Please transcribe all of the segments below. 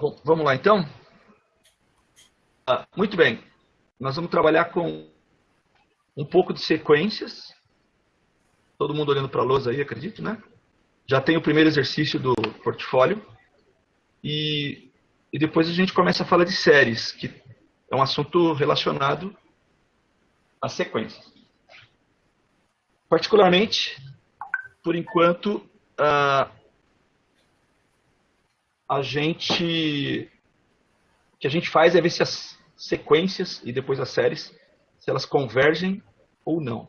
Bom, vamos lá então? Muito bem. Nós vamos trabalhar com um pouco de sequências. Todo mundo olhando para a lousa aí, acredito, né? Já tem o primeiro exercício do portfólio. E depois a gente começa a falar de séries, que é um assunto relacionado às sequências. Particularmente, por enquanto, o que a gente faz é ver se as sequências e depois as séries, se elas convergem ou não.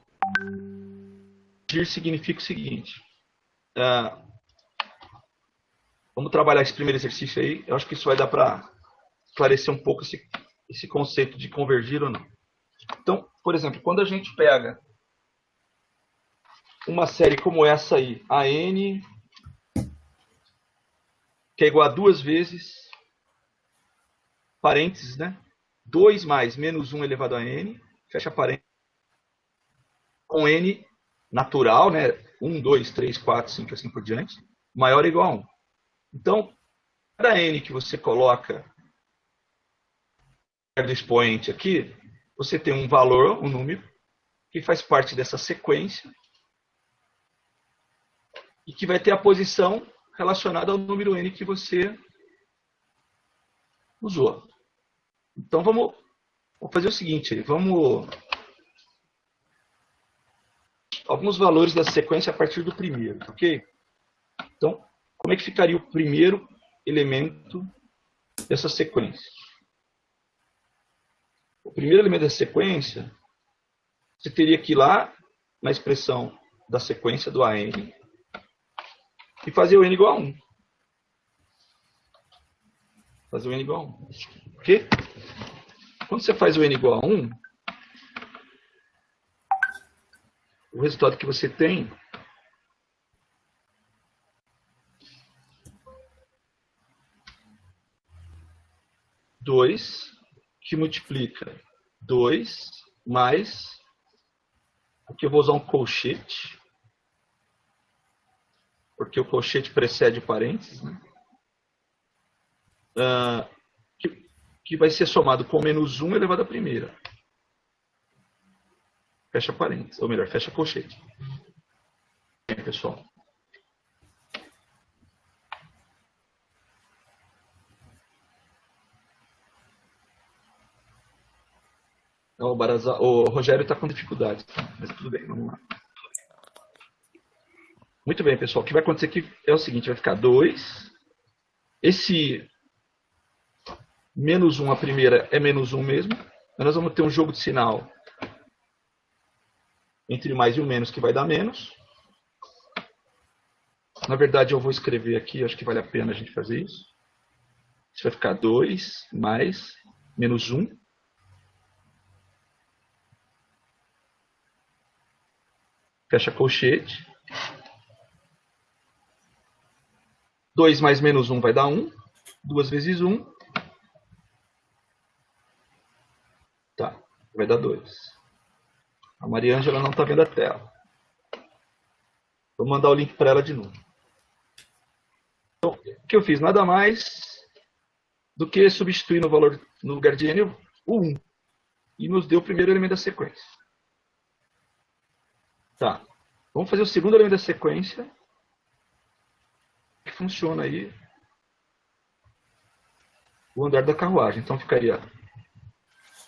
Convergir significa o seguinte. Vamos trabalhar esse primeiro exercício aí. Eu acho que isso vai dar para esclarecer um pouco esse conceito de convergir ou não. Então, por exemplo, quando a gente pega uma série como essa aí, a n, que é igual a 2 vezes, parênteses, né? 2 mais menos 1 elevado a n, fecha parênteses, com n natural, né? 1, 2, 3, 4, 5, assim por diante, maior ou igual a 1. Então, cada n que você coloca do expoente aqui, você tem um valor, um número, que faz parte dessa sequência e que vai ter a posição relacionada ao número n que você usou. Então, vamos fazer o seguinte, alguns valores da sequência a partir do primeiro, ok? Então, como é que ficaria o primeiro elemento dessa sequência? O primeiro elemento da sequência, você teria que ir lá na expressão da sequência do AN e fazer o n igual a 1. Fazer o n igual a 1. Ok? Quando você faz o n igual a 1, o resultado que você tem é 2 que multiplica 2 mais, aqui eu vou usar um colchete, porque o colchete precede o parênteses, né? Que vai ser somado com menos 1 elevado à primeira. Fecha parênteses, ou melhor, fecha colchete. Bem, pessoal. O Rogério está com dificuldade, mas tudo bem, vamos lá. Muito bem, pessoal. O que vai acontecer aqui é o seguinte, vai ficar 2. Esse menos 1 a primeira é menos 1 mesmo. Nós vamos ter um jogo de sinal entre o mais e o menos, que vai dar menos. Na verdade, eu vou escrever aqui, acho que vale a pena a gente fazer isso. Isso vai ficar 2 mais menos 1. Fecha colchete. 2 mais menos 1 vai dar 1. 2 vezes 1. Tá, vai dar 2. A Maria Ângela não está vendo a tela. Vou mandar o link para ela de novo. Então, o que eu fiz? Nada mais do que substituir no valor, no lugar de n, o 1. E nos deu o primeiro elemento da sequência. Tá. Vamos fazer o segundo elemento da sequência. Que funciona aí o andar da carruagem. Então ficaria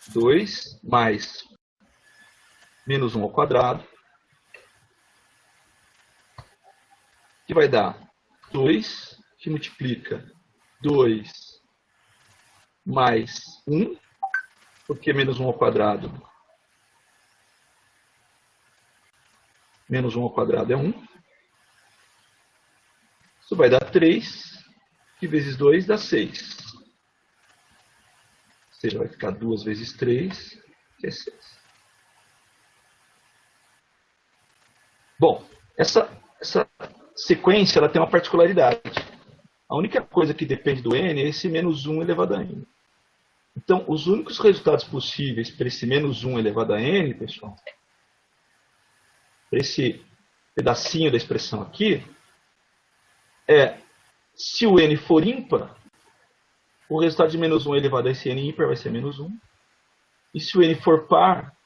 2 mais menos 1 ao quadrado, que vai dar 2, que multiplica 2 mais 1, porque menos 1 ao quadrado, menos 1 ao quadrado é 1. Isso vai dar 3, que vezes 2 dá 6. Ou seja, vai ficar 2 vezes 3, que é 6. Bom, essa sequência ela tem uma particularidade. A única coisa que depende do n é esse menos 1 elevado a n. Então, os únicos resultados possíveis para esse menos 1 elevado a n, pessoal, para esse pedacinho da expressão aqui, é se o n for ímpar, o resultado de menos 1 elevado a esse n ímpar vai ser menos 1. E se o n for par,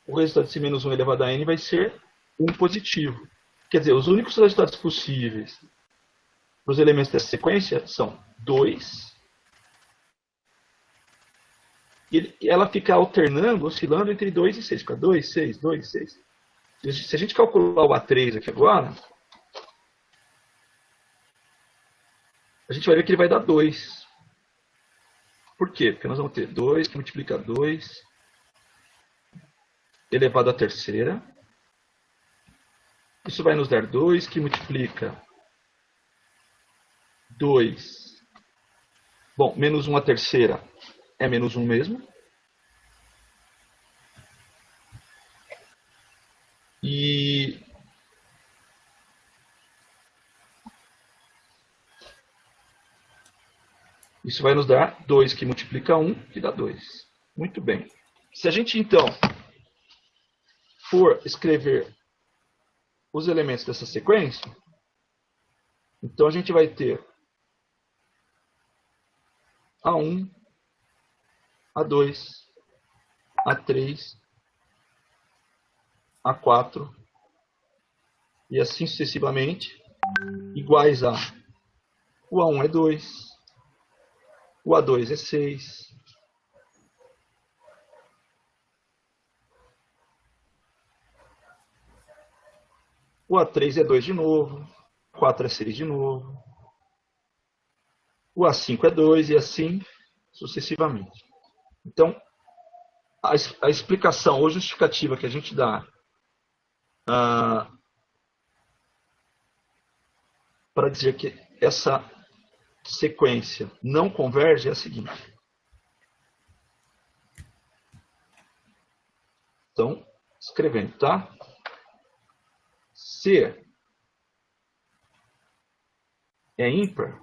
o resultado desse menos 1 elevado a n vai ser 1 positivo. Quer dizer, os únicos resultados possíveis para os elementos dessa sequência são 2. E ela fica alternando, oscilando entre 2 e 6. Fica 2, 6, 2, 6. Se a gente calcular o A3 aqui agora, a gente vai ver que ele vai dar 2. Por quê? Porque nós vamos ter 2 que multiplica 2 elevado à terceira. Isso vai nos dar 2 que multiplica 2. Bom, menos 1 à terceira é menos 1 mesmo. E isso vai nos dar 2 que multiplica 1, que dá 2. Muito bem. Se a gente, então, for escrever os elementos dessa sequência, então a gente vai ter A1, A2, A3, A4 e assim sucessivamente, iguais a o A1 é 2, o A2 é 6, o A3 é 2 de novo, o 4 é 6 de novo, o A5 é 2 e assim sucessivamente. Então, a explicação ou justificativa que a gente dá para dizer que essa sequência não converge é a seguinte. Então, escrevendo, tá? Se é ímpar,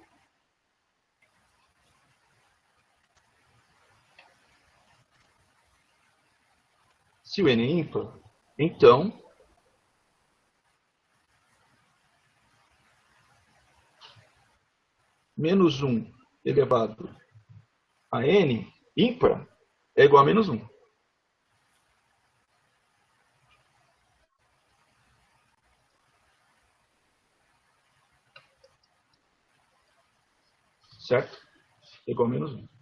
se o n é ímpar, então menos 1 elevado a n ímpar é igual a menos 1. Certo? É igual a menos 1.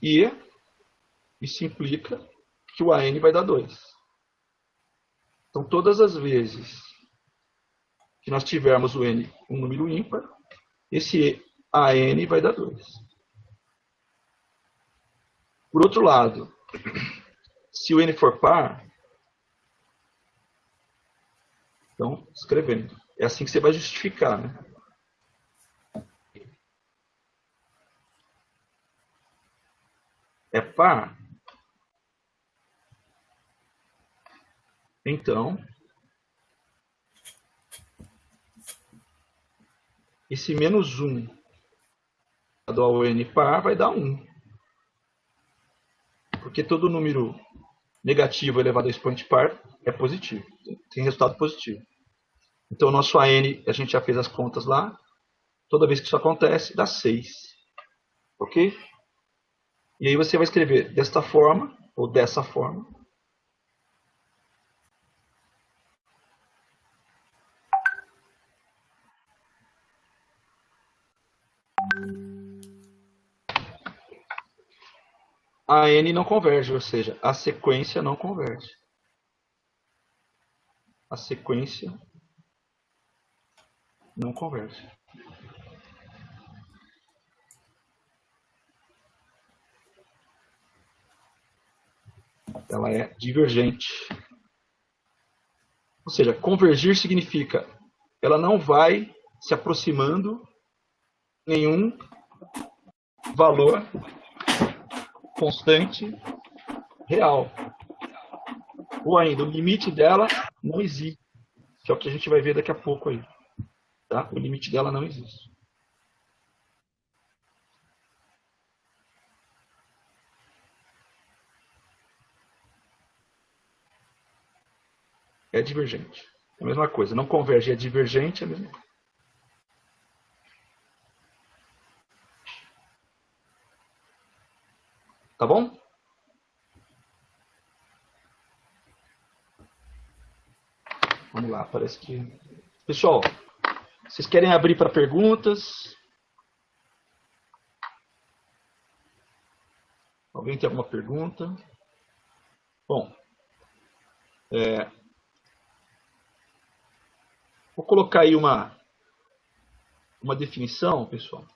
E isso implica que o AN vai dar 2. Então, todas as vezes que nós tivermos o N um número ímpar, esse AN vai dar 2. Por outro lado, se o N for par, então, escrevendo. É assim que você vai justificar, né? É par, então, esse menos 1 ao N par vai dar 1. Porque todo número negativo elevado a expoente par é positivo. Tem resultado positivo. Então, o nosso AN, a gente já fez as contas lá. Toda vez que isso acontece, dá 6. Ok? E aí você vai escrever desta forma, ou dessa forma. A N não converge, ou seja, a sequência não converge. A sequência não converge. Ela é divergente. Ou seja, convergir significa ela não vai se aproximando nenhum valor constante real. Ou ainda, o limite dela não existe, que é o que a gente vai ver daqui a pouco aí. Tá? O limite dela não existe. É divergente. É a mesma coisa. Não converge é divergente, é a mesma coisa. Tá bom? Vamos lá, parece que... Pessoal, vocês querem abrir para perguntas? Alguém tem alguma pergunta? Bom, vou colocar aí uma definição, pessoal,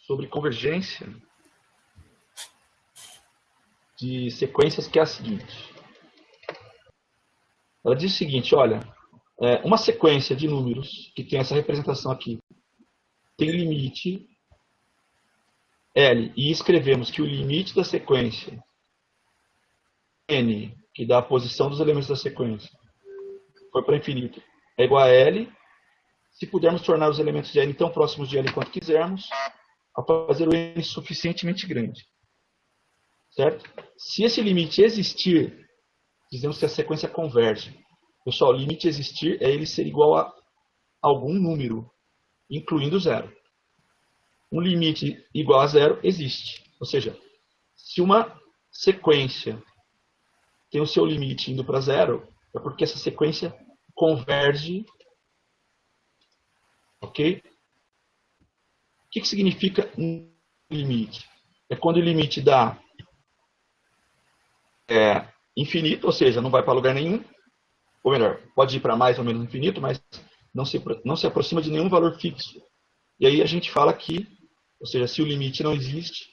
sobre convergência de sequências, que é a seguinte. Ela diz o seguinte, olha, uma sequência de números que tem essa representação aqui tem limite L, e escrevemos que o limite da sequência N, que dá a posição dos elementos da sequência, foi para infinito, é igual a L. Se pudermos tornar os elementos de N tão próximos de L quanto quisermos, a fazer o N suficientemente grande. Certo? Se esse limite existir, dizemos que a sequência converge. Pessoal, o limite existir é ele ser igual a algum número, incluindo zero. Um limite igual a zero existe. Ou seja, se uma sequência tem o seu limite indo para zero, é porque essa sequência converge. Ok? O que significa limite? É quando o limite dá infinito, ou seja, não vai para lugar nenhum, ou melhor, pode ir para mais ou menos infinito, mas não se aproxima de nenhum valor fixo. E aí a gente fala que, ou seja, se o limite não existe,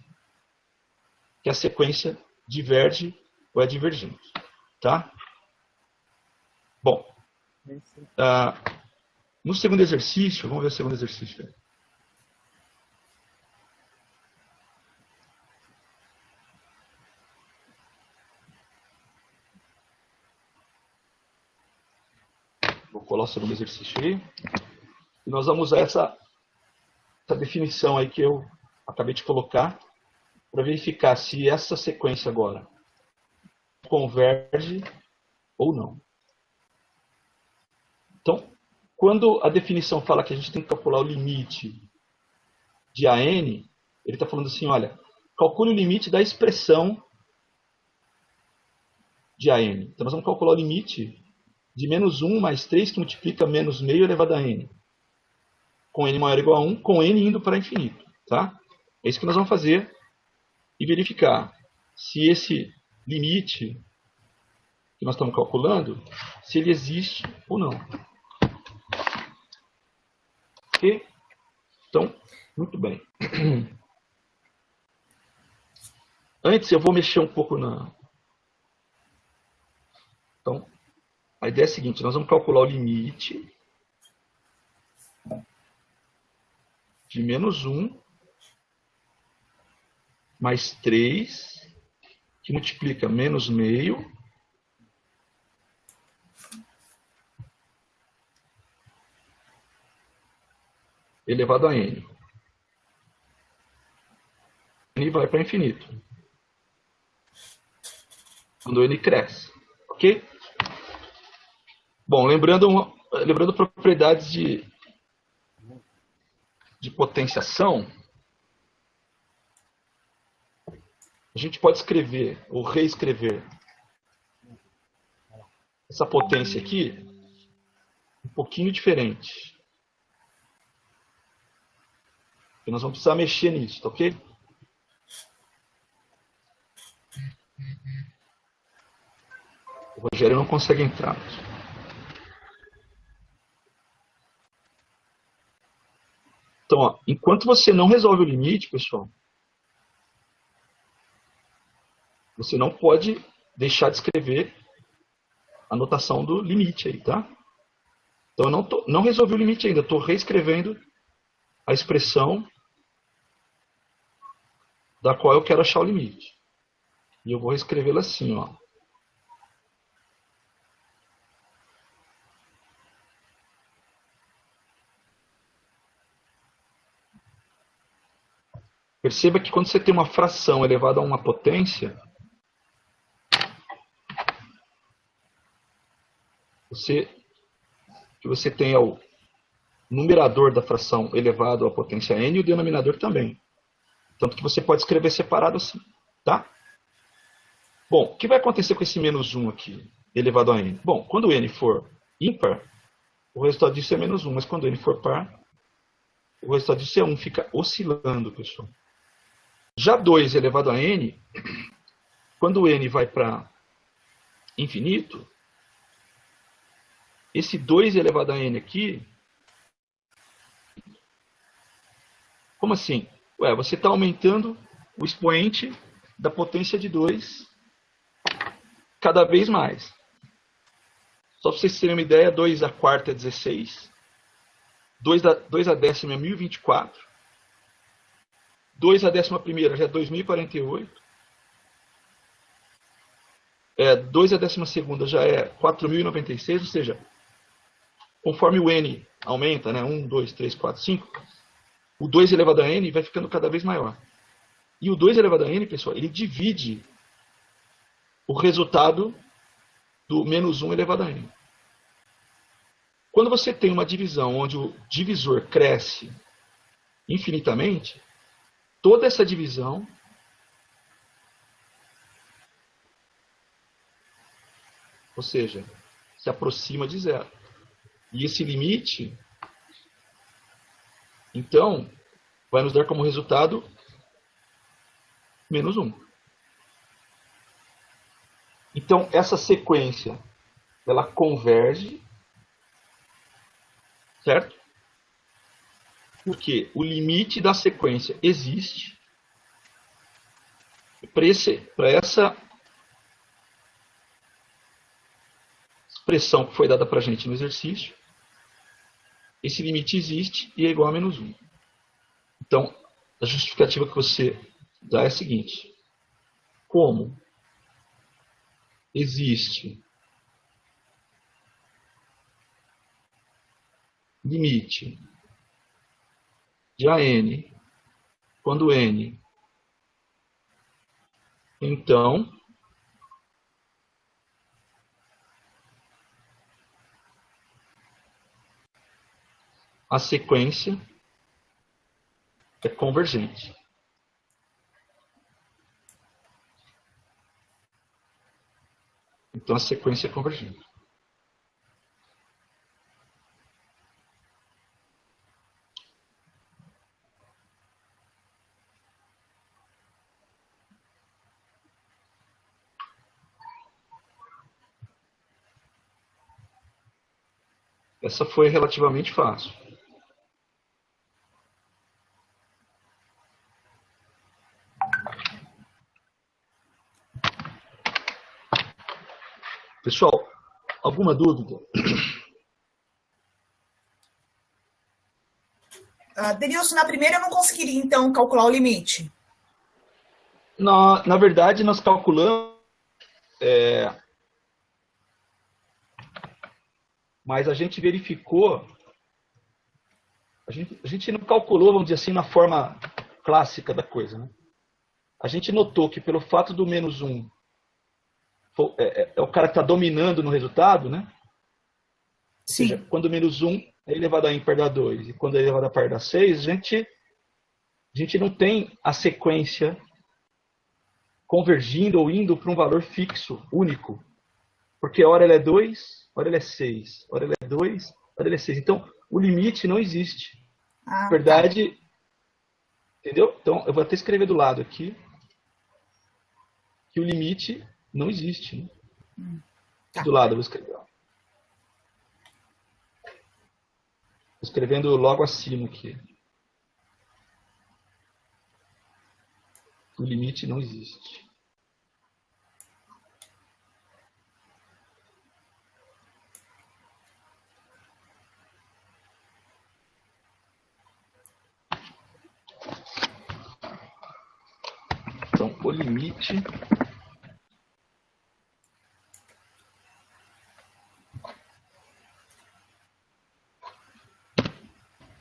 que a sequência diverge ou é divergente. Tá? Bom, no segundo exercício, vamos ver o segundo exercício. Vou colar o segundo exercício aí. E nós vamos usar essa definição aí que eu acabei de colocar para verificar se essa sequência agora converge ou não. Então, quando a definição fala que a gente tem que calcular o limite de AN, ele está falando assim, olha, calcule o limite da expressão de AN. Então, nós vamos calcular o limite de menos 1 mais 3, que multiplica menos meio elevado a n, com n maior ou igual a 1, com n indo para infinito. Tá? É isso que nós vamos fazer e verificar se esse limite que nós estamos calculando, se ele existe ou não. Ok? Então, muito bem. Antes eu vou mexer um pouco na... Então, a ideia é a seguinte, nós vamos calcular o limite de menos 1 mais 3, que multiplica menos meio elevado a n. N vai para infinito. Quando n cresce. Ok? Bom, lembrando propriedades de potenciação, a gente pode escrever ou reescrever essa potência aqui um pouquinho diferente. E nós vamos precisar mexer nisso, tá ok? O Rogério não consegue entrar. Então, ó, enquanto você não resolve o limite, pessoal, você não pode deixar de escrever a notação do limite aí, tá? Então, eu não resolvi o limite ainda, estou reescrevendo a expressão da qual eu quero achar o limite. E eu vou reescrevê-la assim, ó. Perceba que quando você tem uma fração elevada a uma potência, que você tenha o numerador da fração elevado à potência n e o denominador também. Tanto que você pode escrever separado assim, tá? Bom, o que vai acontecer com esse menos 1 aqui, elevado a n? Bom, quando n for ímpar, o resultado disso é menos 1, mas quando n for par, o resultado disso é 1, fica oscilando, pessoal. Já 2 elevado a n, quando n vai para infinito, esse 2 elevado a n aqui, como assim? Ué, você está aumentando o expoente da potência de 2 cada vez mais. Só para vocês terem uma ideia, 2 a quarta é 16, 2 a décima é 1024, 2 a décima primeira já é 2048, 2 a décima segunda já é 4096, ou seja, conforme o n aumenta, né, 1, 2, 3, 4, 5, o 2 elevado a n vai ficando cada vez maior. E o 2 elevado a n, pessoal, ele divide o resultado do menos 1 elevado a n. Quando você tem uma divisão onde o divisor cresce infinitamente, toda essa divisão ou seja, se aproxima de zero. E esse limite, então, vai nos dar como resultado menos 1. Então, essa sequência, ela converge, certo? Porque o limite da sequência existe. Para essa expressão que foi dada para a gente no exercício, esse limite existe e é igual a menos 1. Então, a justificativa que você dá é a seguinte. Como existe limite de AN quando N, então, a sequência é convergente. Então, a sequência é convergente. Essa foi relativamente fácil. Pessoal, alguma dúvida? Denilson, na primeira eu não conseguiria, então, calcular o limite. Na verdade, nós calculamos, mas a gente verificou, a gente não calculou, vamos dizer assim, na forma clássica da coisa. Né? A gente notou que pelo fato do menos 1 é o cara que está dominando no resultado, né? Ou Sim. seja, quando menos 1 é elevado a ímpar dá 2 e quando é elevado a par dá 6, a gente não tem a sequência convergindo ou indo para um valor fixo, único. Porque hora ele é 2, hora ele é 6, hora ele é 2, hora ele é 6. Então, o limite não existe. Na verdade, tá. Entendeu? Então, eu vou até escrever do lado aqui que o limite não existe. Né? Tá. Do lado eu vou escrever. Ó. Escrevendo logo acima aqui. O limite não existe. Então, o limite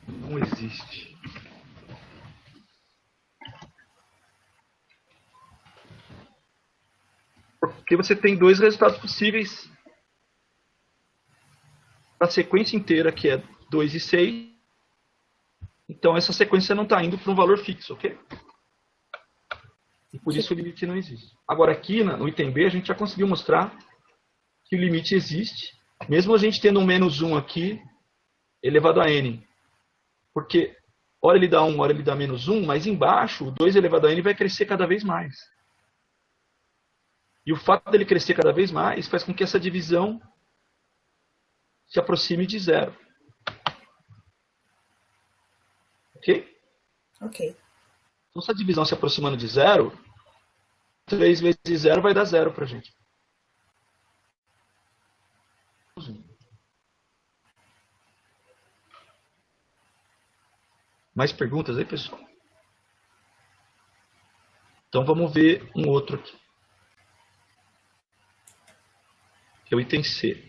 não existe. Porque você tem dois resultados possíveis para a sequência inteira, que é 2 e 6. Então, essa sequência não está indo para um valor fixo, ok? E por isso o limite não existe. Agora, aqui no item B, a gente já conseguiu mostrar que o limite existe, mesmo a gente tendo um menos 1 aqui, elevado a n. Porque, hora ele dá 1, hora ele dá menos 1, mas embaixo, o 2 elevado a n vai crescer cada vez mais. E o fato dele crescer cada vez mais faz com que essa divisão se aproxime de zero. Ok? Ok. Então, se a divisão se aproximando de zero, 3 vezes 0 vai dar 0 para a gente. Mais perguntas aí, pessoal? Então, vamos ver um outro aqui. Que é o item C.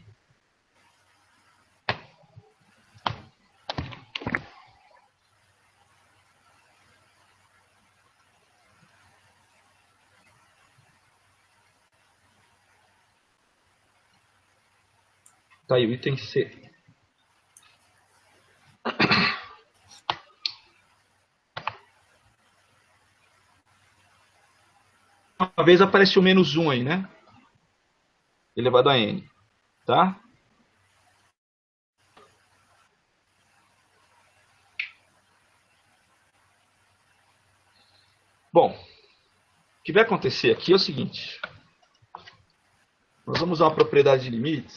Tá aí o item C. Uma vez aparece o menos 1 aí, né? Elevado a n. Tá? Bom, o que vai acontecer aqui é o seguinte. Nós vamos usar uma propriedade de limites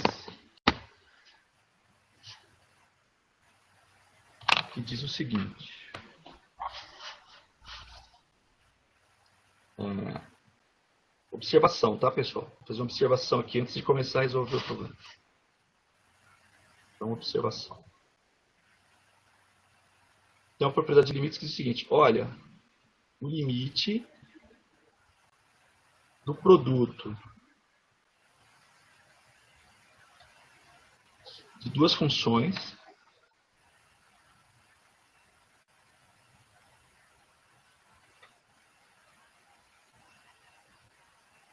que diz o seguinte. Observação, tá, pessoal? Vou fazer uma observação aqui antes de começar a resolver o problema. Então, observação. Tem uma propriedade de limites que diz o seguinte. Olha, o limite do produto de duas funções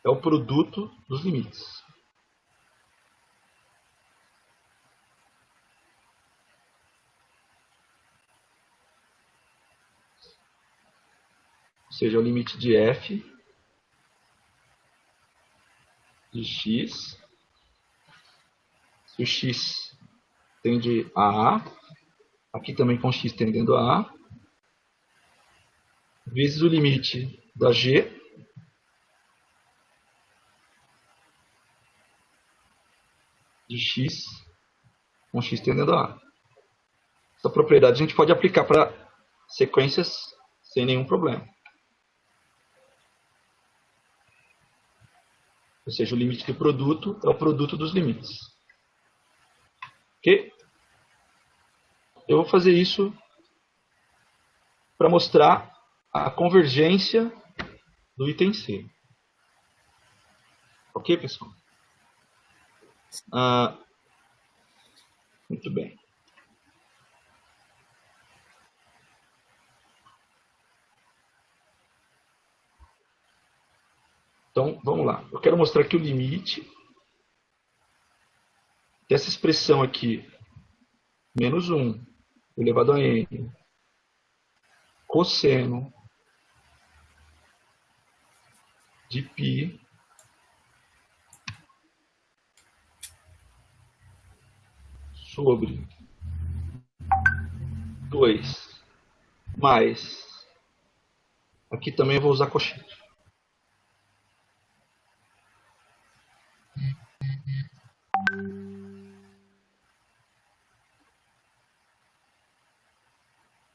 é o produto dos limites. Ou seja, é o limite de f de x. Se o x tende a A, aqui também com x tendendo a A, vezes o limite da g de x com x tendendo a A. Essa propriedade a gente pode aplicar para sequências sem nenhum problema. Ou seja, o limite do produto é o produto dos limites. Ok? Eu vou fazer isso para mostrar a convergência do item C. Ok, pessoal? Muito bem. Então, vamos lá. Eu quero mostrar aqui o limite dessa expressão aqui, menos 1 elevado a n, cosseno de π sobre 2 mais, aqui também eu vou usar coxinha.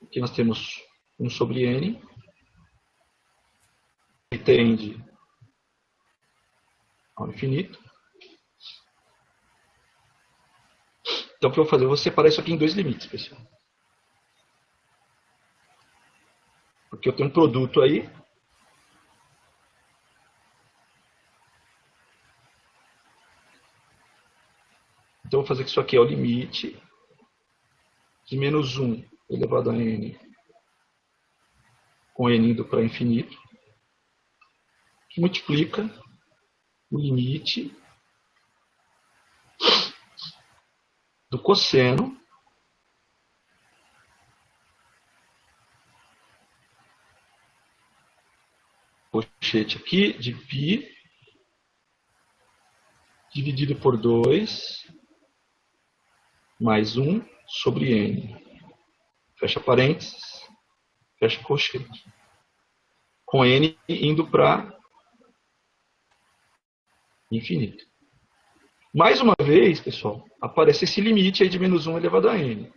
Aqui nós temos 1 sobre n, que tende ao infinito. Então, o que eu vou fazer? Eu vou separar isso aqui em dois limites, pessoal. Porque eu tenho um produto aí. Então, eu vou fazer que isso aqui é o limite de menos 1 elevado a n com n indo para infinito, que multiplica o limite do cosseno colchete aqui de π dividido por 2 mais 1 sobre n. Fecha parênteses, fecha colchete. Com n indo para infinito. Mais uma vez, pessoal, aparece esse limite aí de menos 1 elevado a n.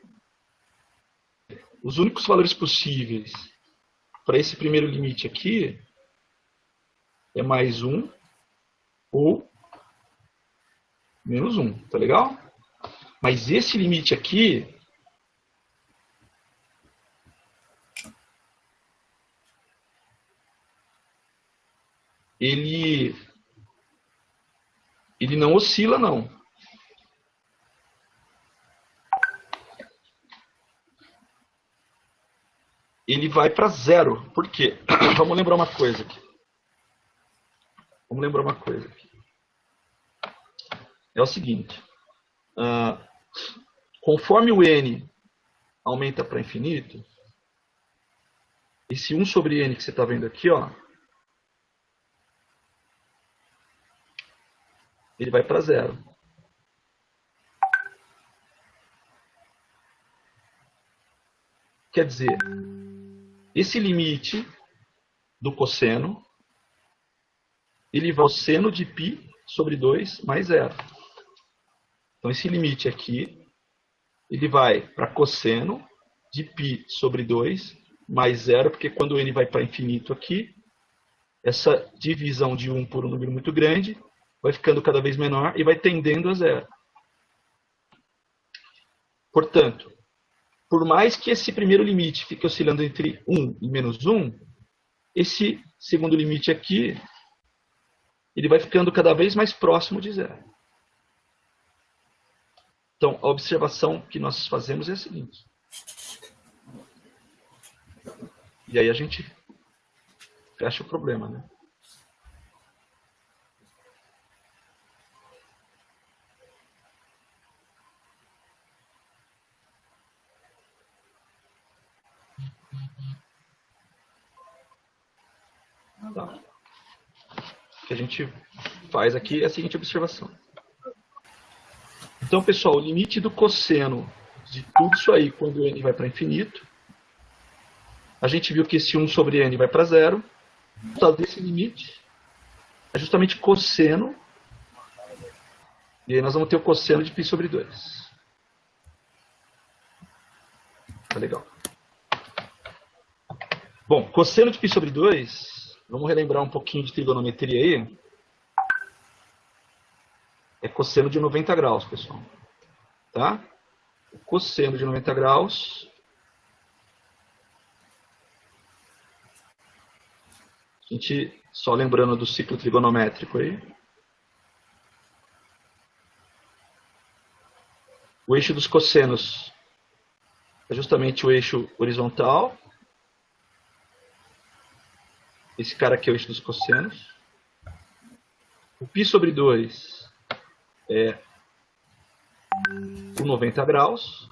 Os únicos valores possíveis para esse primeiro limite aqui é mais 1 ou menos 1, tá legal? Mas esse limite aqui ele não oscila, não. Ele vai para zero. Por quê? Vamos lembrar uma coisa aqui. É o seguinte. Conforme o n aumenta para infinito, esse 1 sobre n que você está vendo aqui, ó, ele vai para zero. Quer dizer, esse limite do cosseno, ele vai ao seno de π sobre 2 mais zero. Então, esse limite aqui, ele vai para cosseno de π sobre 2 mais zero, porque quando n vai para infinito aqui, essa divisão de 1 por um número muito grande vai ficando cada vez menor e vai tendendo a zero. Portanto, por mais que esse primeiro limite fique oscilando entre 1 e menos 1, esse segundo limite aqui, ele vai ficando cada vez mais próximo de zero. Então, a observação que nós fazemos é a seguinte. E aí a gente fecha o problema, né? Tá. O que a gente faz aqui é a seguinte observação. Então, pessoal, o limite do cosseno de tudo isso aí, quando n vai para infinito, a gente viu que esse 1 sobre n vai para zero. O resultado desse limite é justamente cosseno. E aí nós vamos ter o cosseno de π sobre 2. Tá legal. Bom, cosseno de π sobre 2, vamos relembrar um pouquinho de trigonometria aí. É cosseno de 90 graus, pessoal. Tá? O cosseno de 90 graus... A gente, só lembrando do ciclo trigonométrico aí. O eixo dos cossenos é justamente o eixo horizontal. Esse cara aqui é o eixo dos cossenos. O π sobre 2 é o 90 graus.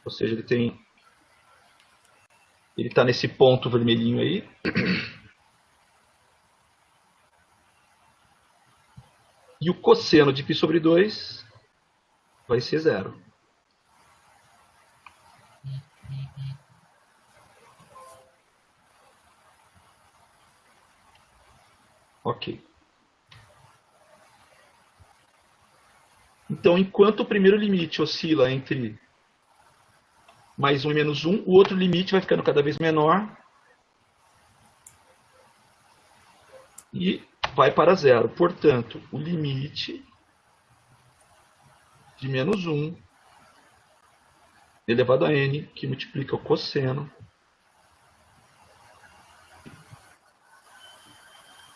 Ou seja, ele está nesse ponto vermelhinho aí. E o cosseno de π sobre 2 vai ser zero. Ok. Então, enquanto o primeiro limite oscila entre mais 1 e menos 1, o outro limite vai ficando cada vez menor e vai para zero. Portanto, o limite de menos 1 elevado a n, que multiplica o cosseno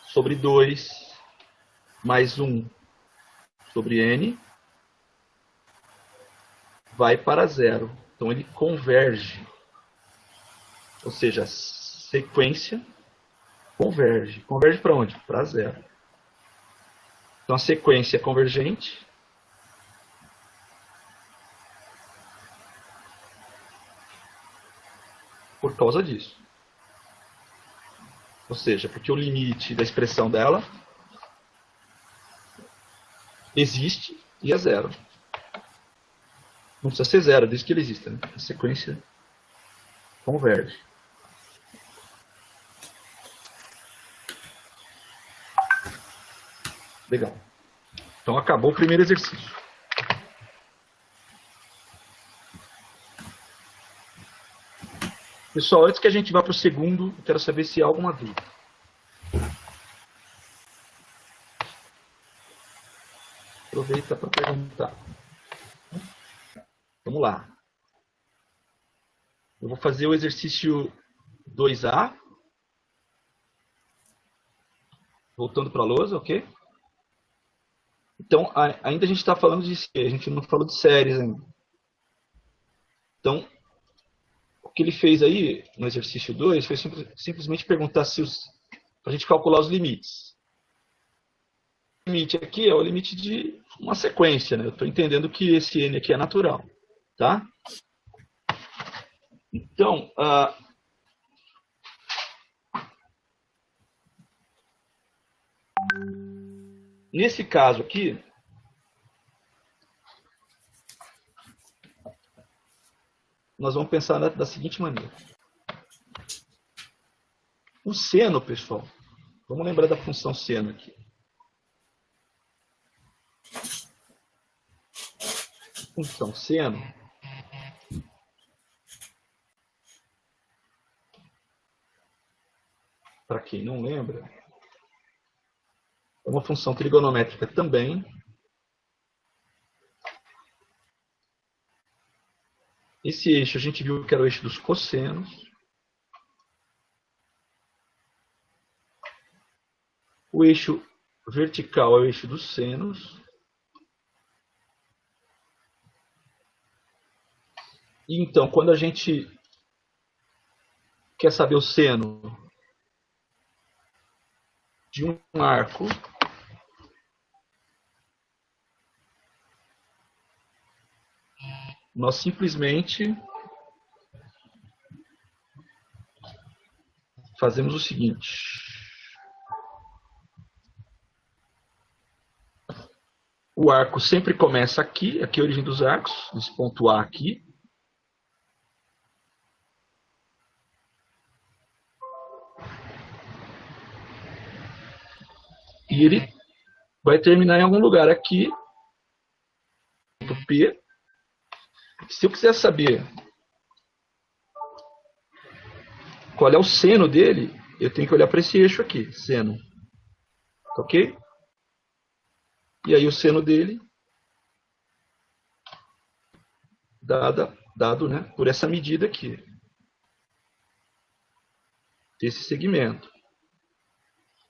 sobre 2 mais 1 sobre n, vai para zero. Então, ele converge. Ou seja, a sequência converge. Converge para onde? Para zero. Então, a sequência é convergente. por causa disso. Ou seja, porque o limite da expressão dela existe e é zero. Não precisa ser zero, desde que ele exista. Né? A sequência converge. Legal. Então acabou o primeiro exercício. Pessoal, antes que a gente vá para o segundo, eu quero saber se há alguma dúvida. Aproveita para perguntar. Vamos lá. Eu vou fazer o exercício 2A. Voltando para a lousa, ok? Então, ainda a gente está falando de séries, a gente não falou de séries ainda. Então, o que ele fez aí, no exercício 2, foi simplesmente perguntar se para a gente calcular os limites. O limite aqui é o limite de uma sequência, né? Eu estou entendendo que esse n aqui é natural, tá? Então, nesse caso aqui, nós vamos pensar da seguinte maneira. O seno, pessoal, vamos lembrar da função seno aqui. Função seno para quem não lembra, é uma função trigonométrica também. Esse eixo a gente viu que era o eixo dos cossenos. O eixo vertical é o eixo dos senos. E então, quando a gente quer saber o seno de um arco, nós simplesmente fazemos o seguinte. O arco sempre começa aqui, aqui é a origem dos arcos, nesse ponto A aqui. E ele vai terminar em algum lugar aqui, ponto P. Se eu quiser saber qual é o seno dele, eu tenho que olhar para esse eixo aqui, seno. Ok? E aí o seno dele, dado né, por essa medida aqui, desse segmento.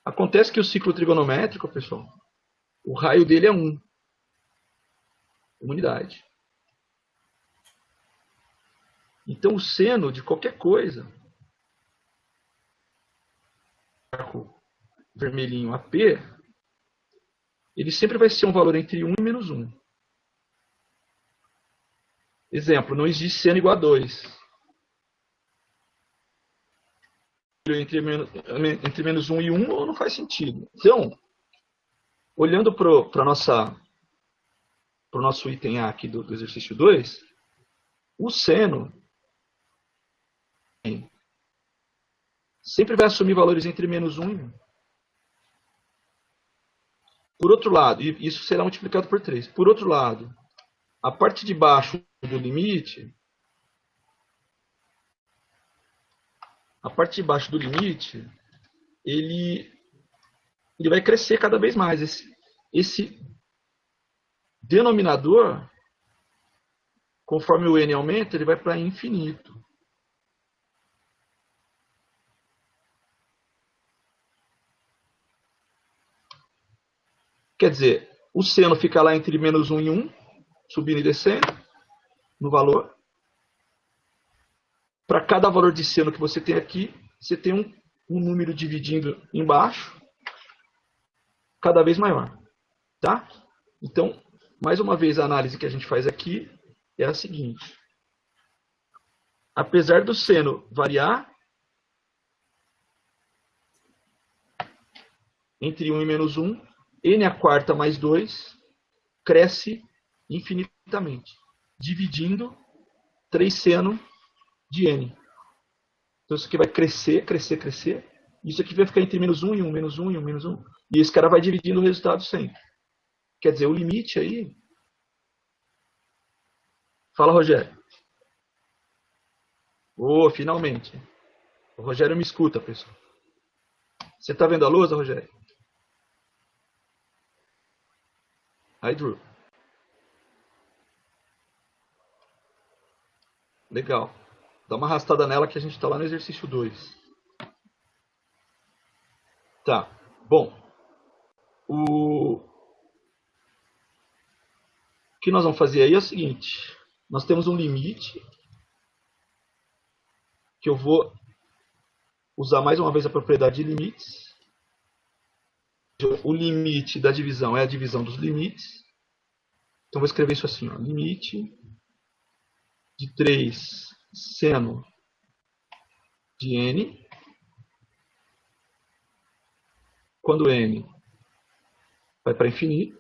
Acontece que o ciclo trigonométrico, pessoal, o raio dele é 1. Uma unidade. Então o seno de qualquer coisa, arco vermelhinho AP, ele sempre vai ser um valor entre 1 e menos 1. Exemplo, não existe seno igual a 2. Entre menos 1 e 1 não faz sentido. Então, olhando para o nosso item A aqui do exercício 2, o seno sempre vai assumir valores entre menos 1 e 1. Por outro lado, e isso será multiplicado por 3. Por outro lado, a parte de baixo do limite, ele vai crescer cada vez mais. Esse denominador, conforme o n aumenta, ele vai para infinito. Quer dizer, o seno fica lá entre menos 1 e 1, subindo e descendo no valor. Para cada valor de seno que você tem aqui, você tem um número dividindo embaixo, cada vez maior. Tá? Então, mais uma vez, a análise que a gente faz aqui é a seguinte. apesar do seno variar entre 1 e menos 1, n a quarta mais 2 cresce infinitamente, dividindo 3 seno de n. Então isso aqui vai crescer, crescer, crescer. Isso aqui vai ficar entre menos 1 e 1, menos 1 e 1, menos 1. E esse cara vai dividindo o resultado sempre. Quer dizer, o limite aí... Fala, Rogério. Oh, finalmente. O Rogério me escuta, pessoal. Você está vendo a lousa, Rogério? Aí, Drew. Legal. Dá uma arrastada nela que a gente está lá no exercício 2. Tá. Bom. O que nós vamos fazer aí é o seguinte. Nós temos um limite que eu vou usar mais uma vez a propriedade de limites. O limite da divisão é a divisão dos limites. Então vou escrever isso assim, ó. Limite de 3 seno de n, quando n vai para infinito,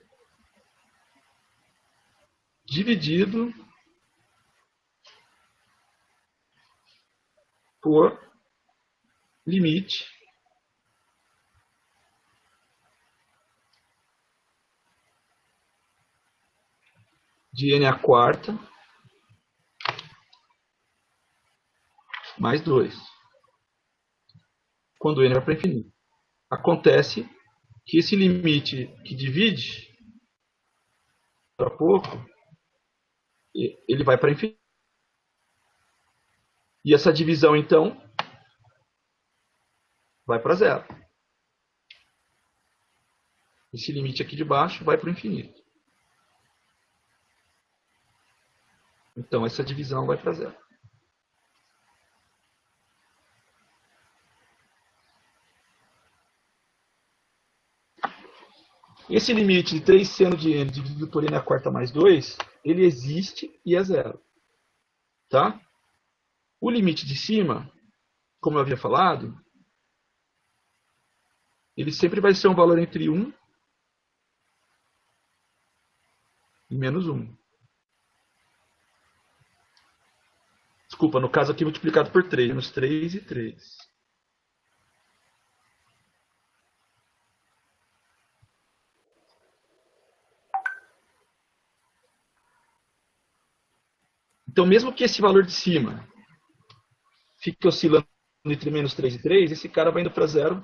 dividido por limite de n a quarta mais 2, quando n vai para infinito. Acontece que esse limite que divide para pouco, ele vai para infinito. E essa divisão, então, vai para zero. Esse limite aqui de baixo vai para o infinito. Então, essa divisão vai para zero. Esse limite de 3 seno de n dividido por n a quarta mais 2, ele existe e é zero. Tá? O limite de cima, como eu havia falado, ele sempre vai ser um valor entre 1 e menos 1. Desculpa, no caso aqui multiplicado por 3, menos 3 e 3. Então, mesmo que esse valor de cima fique oscilando entre menos 3 e 3, esse cara vai indo para zero,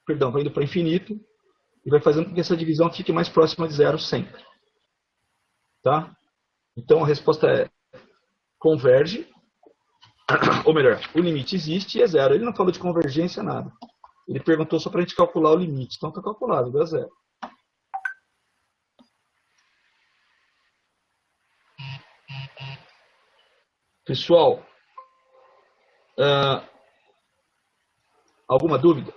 perdão, vai indo para infinito, e vai fazendo com que essa divisão fique mais próxima de zero sempre. Tá? Então, a resposta é converge, ou melhor, o limite existe e é zero. Ele não falou de convergência, nada. Ele perguntou só para a gente calcular o limite. Então, está calculado, deu zero. Pessoal, alguma dúvida?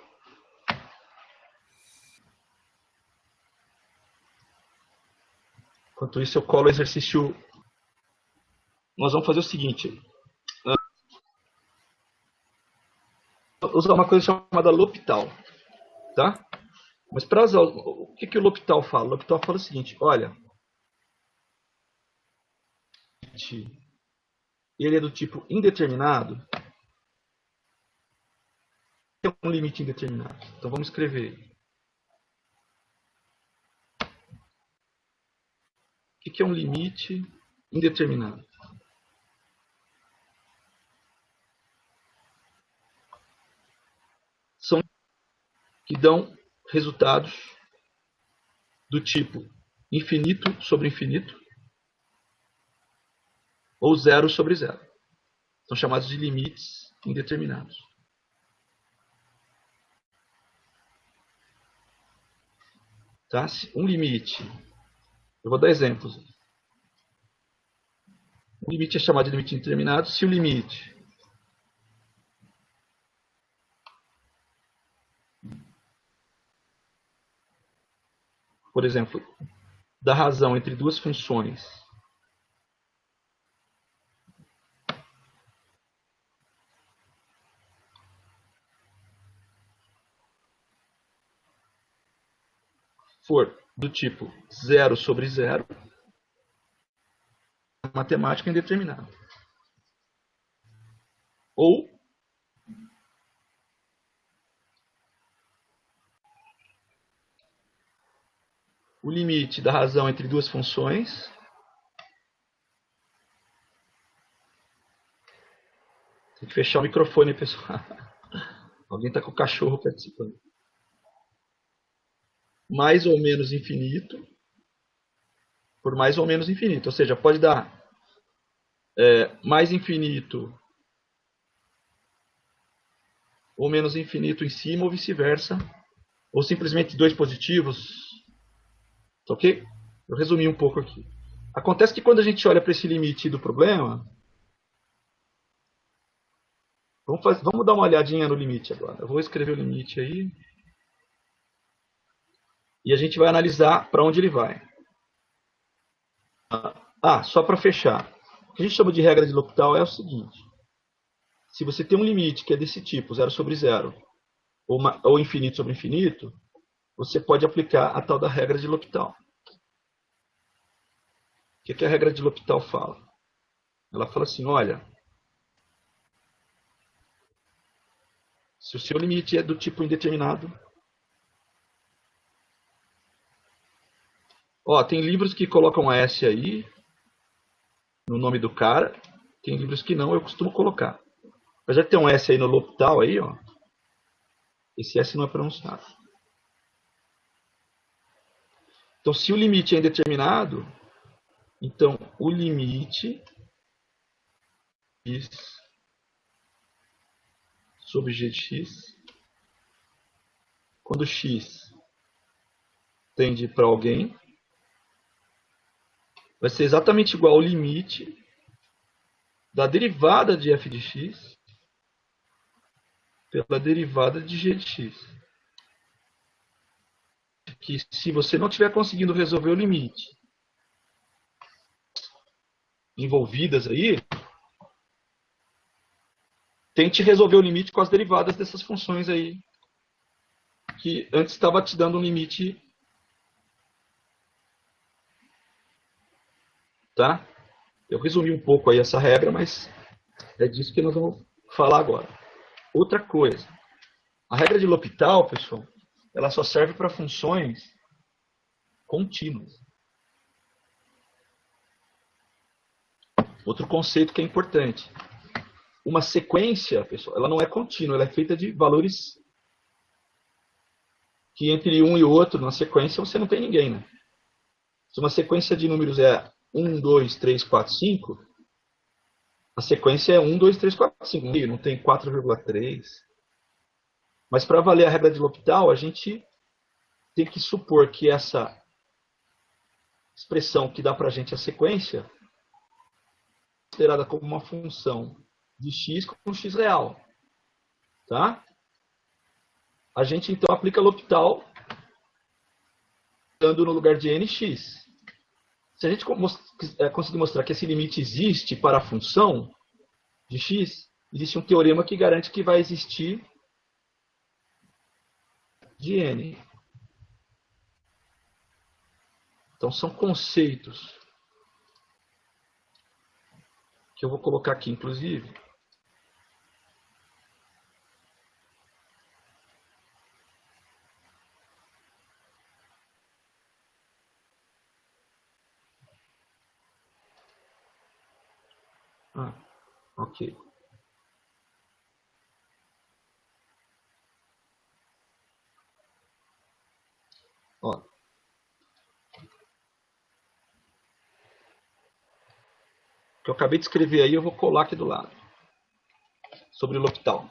Enquanto isso, eu colo o exercício. Nós vamos fazer o seguinte. Usar uma coisa chamada L'Hopital. Tá? Mas para usar, o que o L'Hopital fala? O L'Hopital fala o seguinte, olha, ele é do tipo indeterminado, tem um limite indeterminado. Então vamos escrever. O que é um limite indeterminado? São que dão resultados do tipo infinito sobre infinito ou zero sobre zero. São chamados de limites indeterminados. Tá? Um limite, eu vou dar exemplos. O limite é chamado de limite indeterminado se o limite por exemplo, da razão entre duas funções for do tipo 0 sobre 0, matemática indeterminada. Ou o limite da razão entre duas funções tem que fechar o microfone, pessoal. Alguém está com o cachorro participando. Mais ou menos infinito por mais ou menos infinito. Ou seja, pode dar mais infinito ou menos infinito em cima ou vice-versa. Ou simplesmente dois positivos. Ok? Eu resumi um pouco aqui. Acontece que quando a gente olha para esse limite do problema, vamos dar uma olhadinha no limite agora. Eu vou escrever o limite aí. E a gente vai analisar para onde ele vai. Só para fechar. O que a gente chama de regra de L'Hopital é o seguinte. Se você tem um limite que é desse tipo, 0 sobre 0, ou infinito sobre infinito, você pode aplicar a tal da regra de L'Hopital. O que a regra de L'Hopital fala? Ela fala assim, olha, se o seu limite é do tipo indeterminado, tem livros que colocam S aí, no nome do cara, tem livros que não, eu costumo colocar. Apesar de ter um S aí no L'Hopital, aí, esse S não é pronunciado. Então, se o limite é indeterminado, então o limite x sobre g de x, quando x tende para alguém, vai ser exatamente igual ao limite da derivada de f de x pela derivada de g de x. Que se você não estiver conseguindo resolver o limite envolvidas aí, tente resolver o limite com as derivadas dessas funções aí, que antes estava te dando um limite. Tá? Eu resumi um pouco aí essa regra, mas é disso que nós vamos falar agora. Outra coisa, a regra de L'Hopital, pessoal, ela só serve para funções contínuas. Outro conceito que é importante. Uma sequência, pessoal, ela não é contínua, ela é feita de valores que entre um e outro, na sequência, você não tem ninguém, né? Se uma sequência de números é 1, 2, 3, 4, 5, a sequência é 1, 2, 3, 4, 5, não tem 4,3. Mas para valer a regra de L'Hopital, a gente tem que supor que essa expressão que dá para a gente a sequência é considerada como uma função de x com x real. Tá? A gente então aplica L'Hopital dando no lugar de nx. Se a gente conseguir mostrar que esse limite existe para a função de x, existe um teorema que garante que vai existir de n. Então são conceitos que eu vou colocar aqui, inclusive. Ok. O que eu acabei de escrever aí, eu vou colar aqui do lado. Sobre o L'Hopital.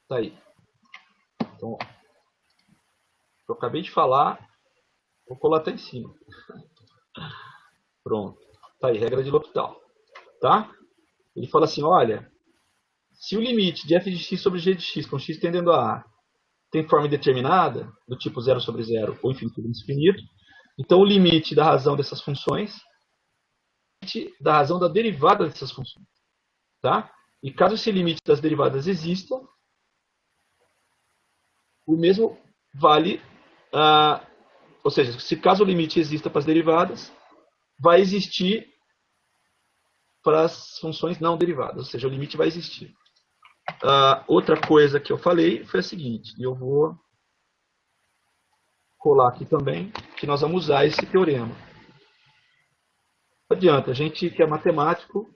Tá aí. Então, o que eu acabei de falar, vou colar até em cima. Pronto. Tá aí, regra de L'Hopital. Tá? Ele fala assim, olha, se o limite de f de x sobre g de x com x tendendo a A tem forma indeterminada, do tipo 0 sobre 0 ou infinito sobre infinito, então o limite da razão dessas funções da razão da derivada dessas funções. Tá? E caso esse limite das derivadas exista, o mesmo vale, ou seja, se caso o limite exista para as derivadas, vai existir para as funções não derivadas, ou seja, o limite vai existir. Outra coisa que eu falei foi a seguinte, e eu vou colar aqui também, que nós vamos usar esse teorema. Não adianta, a gente que é matemático,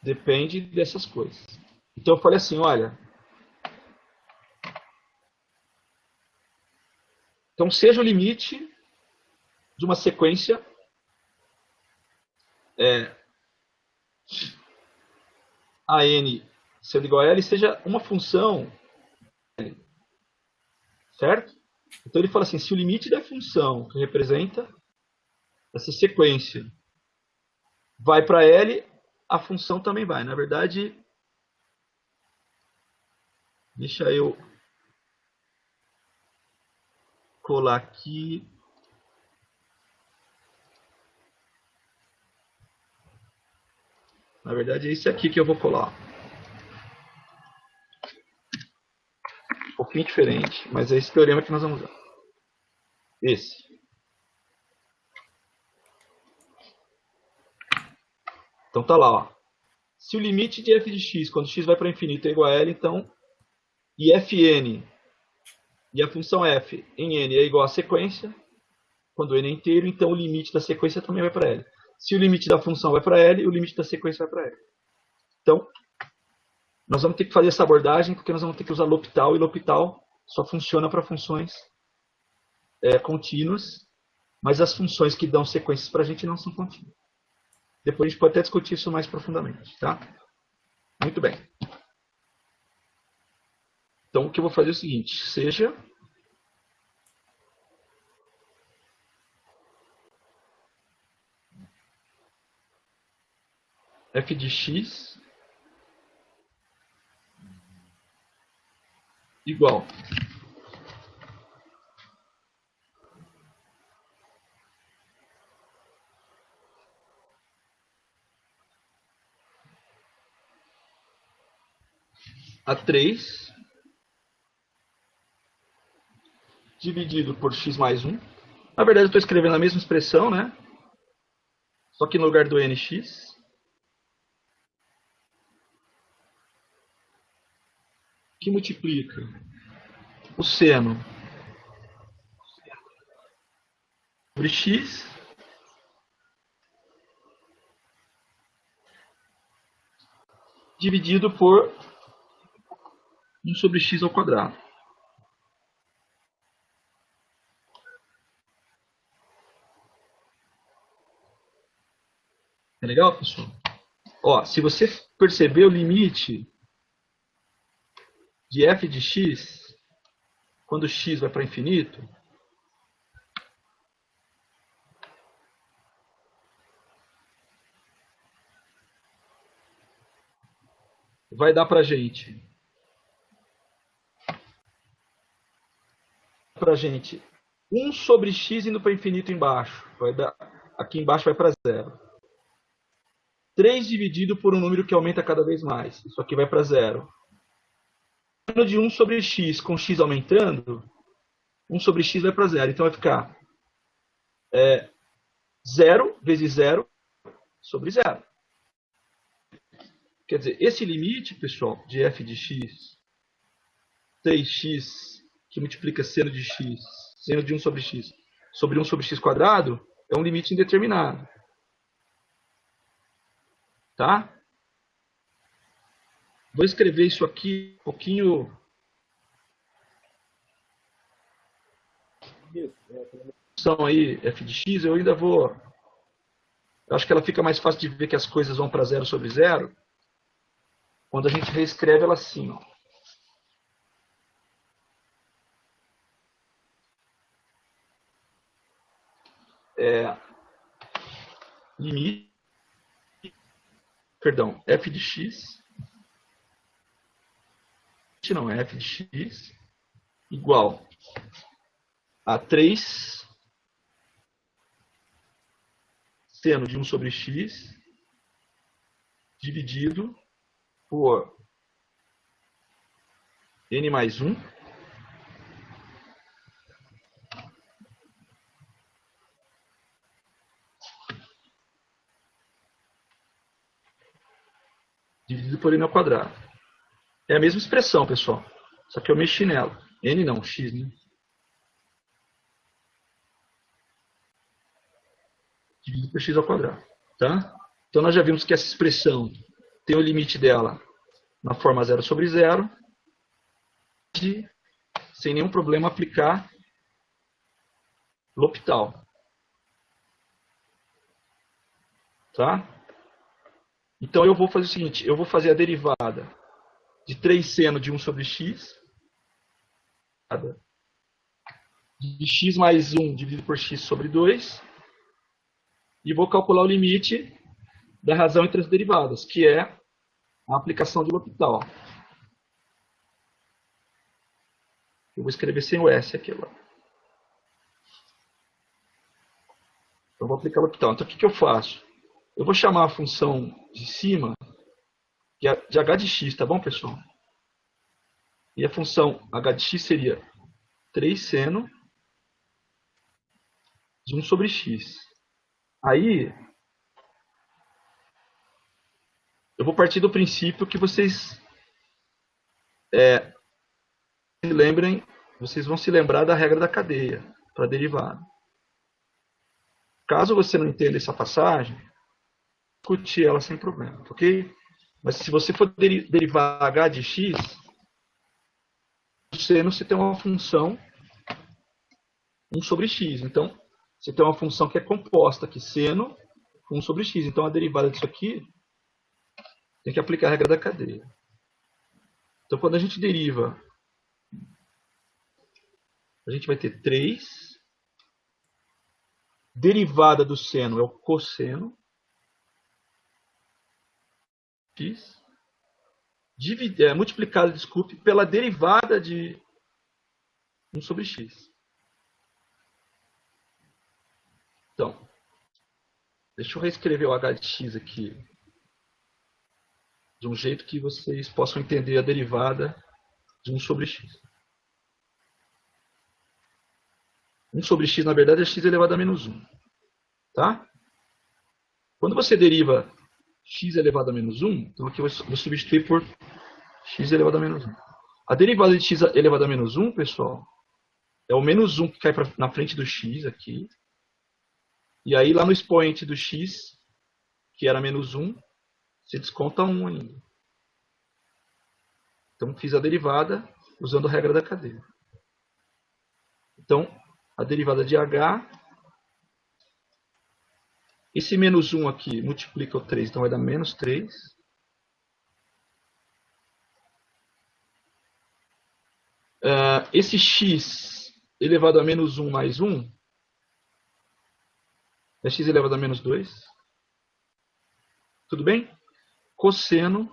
depende dessas coisas. Então eu falei assim, olha, então seja o limite de uma sequência AN sendo igual a L, seja uma função, certo? Então ele fala assim, se o limite da função que representa essa sequência vai para L, a função também vai. Na verdade, deixa eu colar aqui. Na verdade, é esse aqui que eu vou colar. Um pouquinho diferente, mas é esse teorema que nós vamos usar. Esse. Então tá lá, ó. Se o limite de f de x, quando x vai para infinito, é igual a L, então, e fn, e a função f em n é igual a sequência, quando n é inteiro, então o limite da sequência também vai para L. Se o limite da função vai para L, o limite da sequência vai para L. Então, nós vamos ter que fazer essa abordagem, porque nós vamos ter que usar L'Hopital, e L'Hopital só funciona para funções contínuas, mas as funções que dão sequências para a gente não são contínuas. Depois a gente pode até discutir isso mais profundamente, tá? Muito bem. Então, o que eu vou fazer é o seguinte, seja f de x igual a 3 dividido por x mais 1. Na verdade, eu estou escrevendo a mesma expressão, né? Só que no lugar do nx, que multiplica o seno sobre x dividido por 1 sobre x ao quadrado. É legal, pessoal? Ó, se você perceber o limite de f de x, quando x vai para infinito, vai dar para gente 1 sobre x indo para infinito embaixo. Vai dar, aqui embaixo vai para zero. 3 dividido por um número que aumenta cada vez mais. Isso aqui vai para zero. De 1 sobre x com x aumentando, 1 sobre x vai para zero. Então vai ficar 0 vezes 0 sobre 0. Quer dizer, esse limite, pessoal, de f de x, 3x, que multiplica seno de x, seno de 1 sobre x, sobre 1 sobre x quadrado, é um limite indeterminado. Tá? Vou escrever isso aqui um pouquinho. Aí, f de x, eu ainda vou. Eu acho que ela fica mais fácil de ver que as coisas vão para zero sobre zero quando a gente reescreve ela assim, ó. Limite, perdão, f de x, não é f de x, igual a 3 seno de 1 sobre x dividido por n mais 1 dividido por n ao quadrado. É a mesma expressão, pessoal. Só que eu mexi nela. N não, x, né? Dividido por x ao quadrado. Tá? Então, nós já vimos que essa expressão tem o limite dela na forma 0 sobre 0. E, sem nenhum problema, aplicar L'Hopital. Tá? Então, eu vou fazer o seguinte. Eu vou fazer a derivada de 3 seno de 1 sobre x. De x mais 1 dividido por x sobre 2. E vou calcular o limite da razão entre as derivadas, que é a aplicação de L'Hopital. Eu vou escrever sem o S aqui agora. Então, vou aplicar L'Hopital. Então, o que eu faço? Eu vou chamar a função de cima de h de x, tá bom, pessoal? E a função h de x seria 3 seno de 1 sobre x. Aí, eu vou partir do princípio que vocês se lembrem, vocês vão se lembrar da regra da cadeia para derivada. Caso você não entenda essa passagem, discute ela sem problema, ok? Mas se você for derivar h de x, no seno você tem uma função 1 sobre x. Então, você tem uma função que é composta aqui, seno 1 sobre x. Então, a derivada disso aqui tem que aplicar a regra da cadeia. Então, quando a gente deriva, a gente vai ter 3. Derivada do seno é o cosseno x. Multiplicado, desculpe, pela derivada de 1 sobre x. Então, deixa eu reescrever o h de x aqui de um jeito que vocês possam entender a derivada de 1 sobre x. 1 sobre x, na verdade, é x elevado a menos 1. Tá? Quando você deriva x elevado a menos 1, então aqui eu vou substituir por x elevado a menos 1. A derivada de x elevado a menos 1, pessoal, é o menos 1 que cai na frente do x aqui. E aí, lá no expoente do x, que era menos 1, você desconta 1 ainda. Então, fiz a derivada usando a regra da cadeia. Então, a derivada de h, esse menos 1 aqui multiplica o 3, então vai dar menos 3. Esse x elevado a menos 1 mais 1 é x elevado a menos 2. Tudo bem? Cosseno.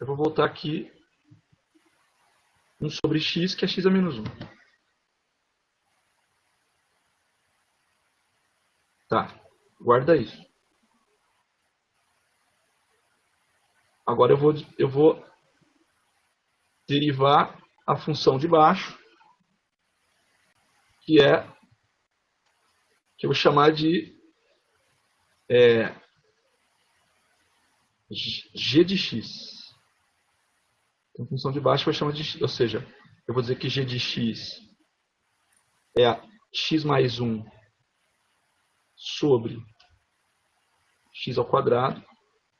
Eu vou voltar aqui 1 sobre x, que é x a menos 1. Tá, guarda isso. Agora eu vou derivar a função de baixo, que eu vou chamar de g de x. Então, a função de baixo eu vou chamar de x, ou seja, eu vou dizer que g de x é a x mais 1 sobre x ao quadrado,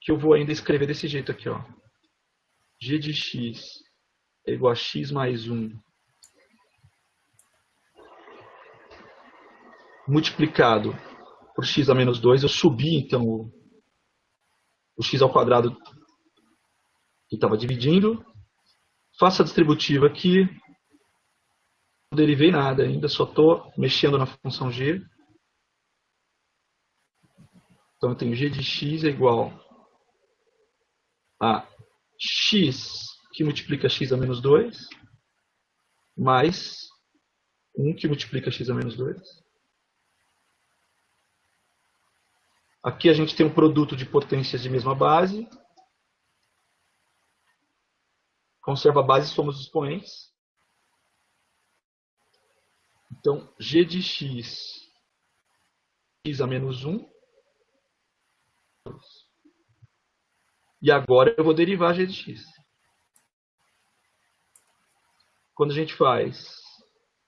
que eu vou ainda escrever desse jeito aqui, ó. G de x é igual a x mais 1 multiplicado por x a menos 2. Eu subi, então, o x ao quadrado que estava dividindo. Faço a distributiva aqui. Não derivei nada ainda, só estou mexendo na função g. Então, eu tenho g de x é igual a x que multiplica x a menos 2, mais 1 que multiplica x a menos 2. Aqui a gente tem um produto de potências de mesma base. Conserva a base, somos os expoentes. Então, g de x, x a menos 1. E agora eu vou derivar g de x. Quando a gente faz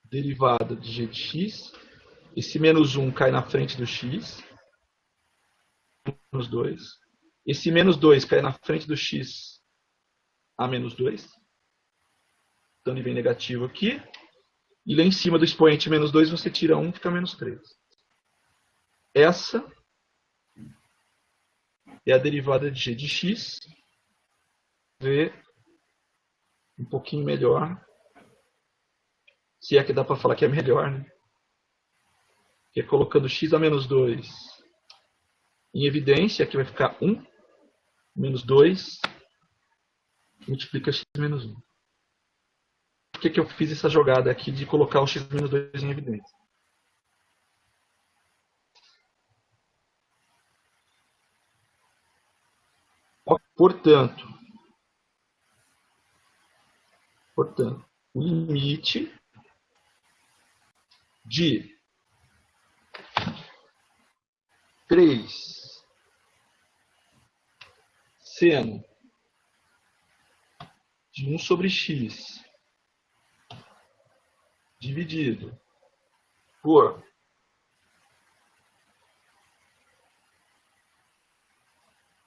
derivada de g de x, esse menos 1 cai na frente do x. Menos 2. Esse menos 2 cai na frente do x a menos 2. Então ele vem negativo aqui. E lá em cima do expoente menos 2 você tira 1, fica menos 3. Essa é a derivada de g de x. Ver um pouquinho melhor. Se é que dá para falar que é melhor, né? Que é colocando x a menos 2 em evidência, aqui vai ficar 1 menos 2 multiplica x menos 1. Por que eu fiz essa jogada aqui de colocar o x menos 2 em evidência? Portanto, o limite de 3 seno de 1 sobre x dividido por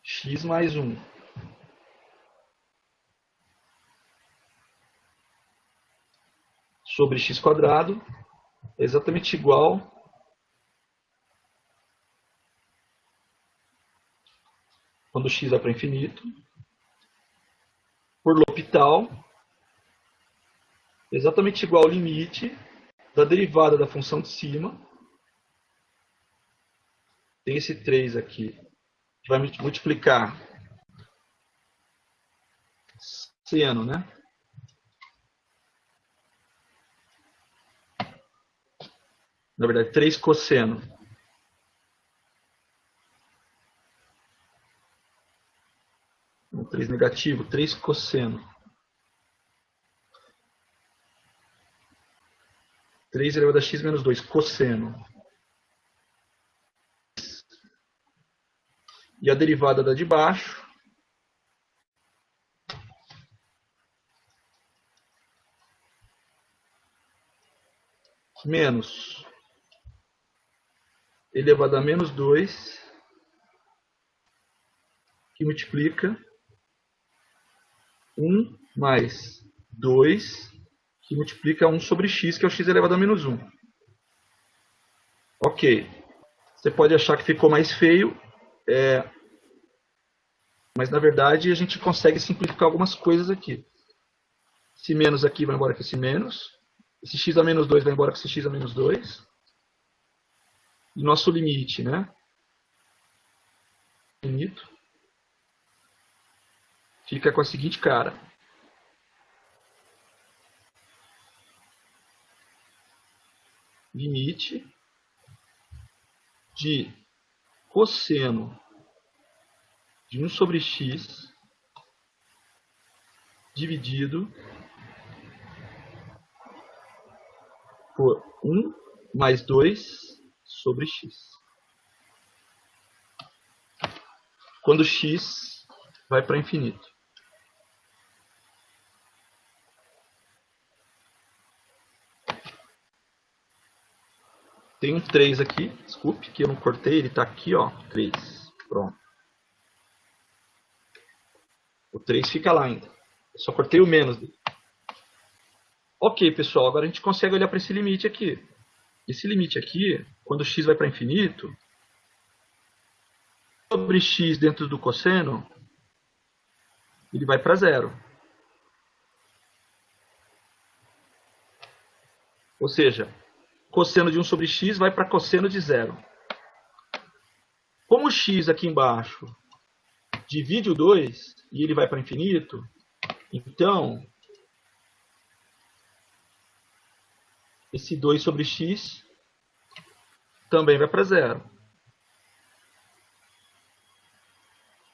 x mais 1 sobre x quadrado é exatamente igual quando x vai para infinito por L'Hopital, exatamente igual ao limite da derivada da função de cima. Tem esse 3 aqui, que vai multiplicar seno, né? Na verdade, 3 cosseno. Um 3 negativo, 3 cosseno. 3 elevado a x menos 2, cosseno. E a derivada da de baixo. Menos elevado a menos 2, que multiplica 1 mais 2, que multiplica 1 sobre x, que é o x elevado a menos 1. Ok. Você pode achar que ficou mais feio, mas na verdade a gente consegue simplificar algumas coisas aqui. Esse menos aqui vai embora com esse menos. Esse x a menos 2 vai embora com esse x a menos 2. E nosso limite, né? Infinito. Fica com a seguinte cara. Limite de cosseno de 1 sobre x dividido por 1 mais 2 sobre x. Quando x vai para infinito. Tem um 3 aqui, desculpe que eu não cortei, ele está aqui, ó, 3. Pronto. O 3 fica lá ainda. Eu só cortei o menos dele. Ok, pessoal, agora a gente consegue olhar para esse limite aqui. Esse limite aqui, quando x vai para infinito, sobre x dentro do cosseno, ele vai para zero. Ou seja, cosseno de 1 sobre x vai para cosseno de zero. Como o x aqui embaixo divide o 2 e ele vai para infinito, então esse 2 sobre x também vai para zero.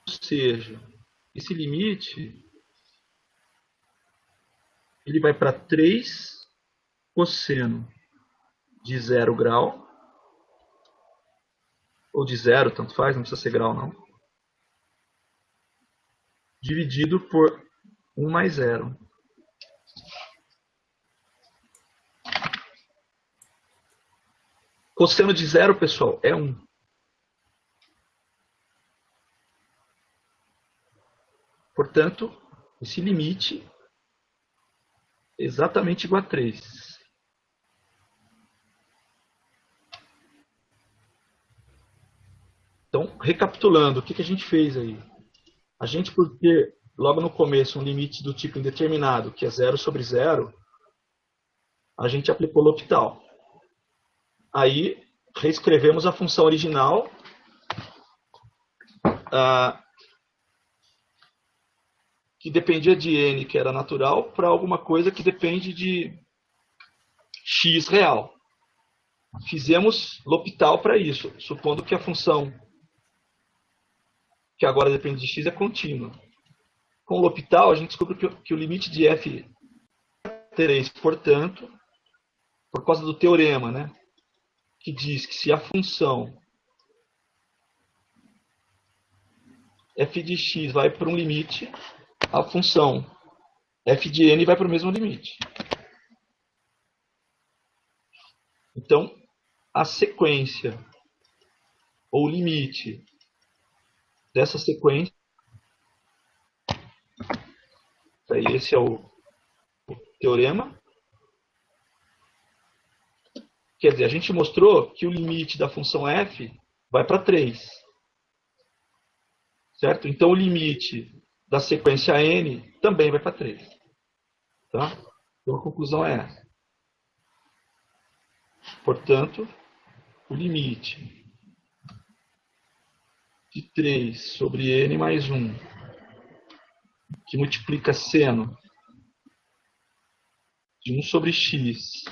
Ou seja, esse limite ele vai para 3 cosseno de 0 grau, ou de zero, tanto faz, não precisa ser grau não, dividido por 1 mais 0. Cosseno de 0, pessoal, é 1. Portanto, esse limite é exatamente igual a 3. Então, recapitulando, o que a gente fez aí? A gente, por ter logo no começo um limite do tipo indeterminado, que é 0 sobre 0, a gente aplicou L'Hopital. Aí, reescrevemos a função original, que dependia de n, que era natural, para alguma coisa que depende de x real. Fizemos L'Hopital para isso, supondo que a função que agora depende de x é contínua. Com o L'Hopital, a gente descobre que o limite de f é 3, portanto, por causa do teorema, né, que diz que se a função f de x vai para um limite, a função f de n vai para o mesmo limite. Então, a sequência, ou limite dessa sequência, esse é o teorema. Quer dizer, a gente mostrou que o limite da função f vai para 3. Certo? Então, o limite da sequência n também vai para 3. Tá? Então, a conclusão é essa. Portanto, o limite de 3 sobre n mais 1, que multiplica seno de 1 sobre x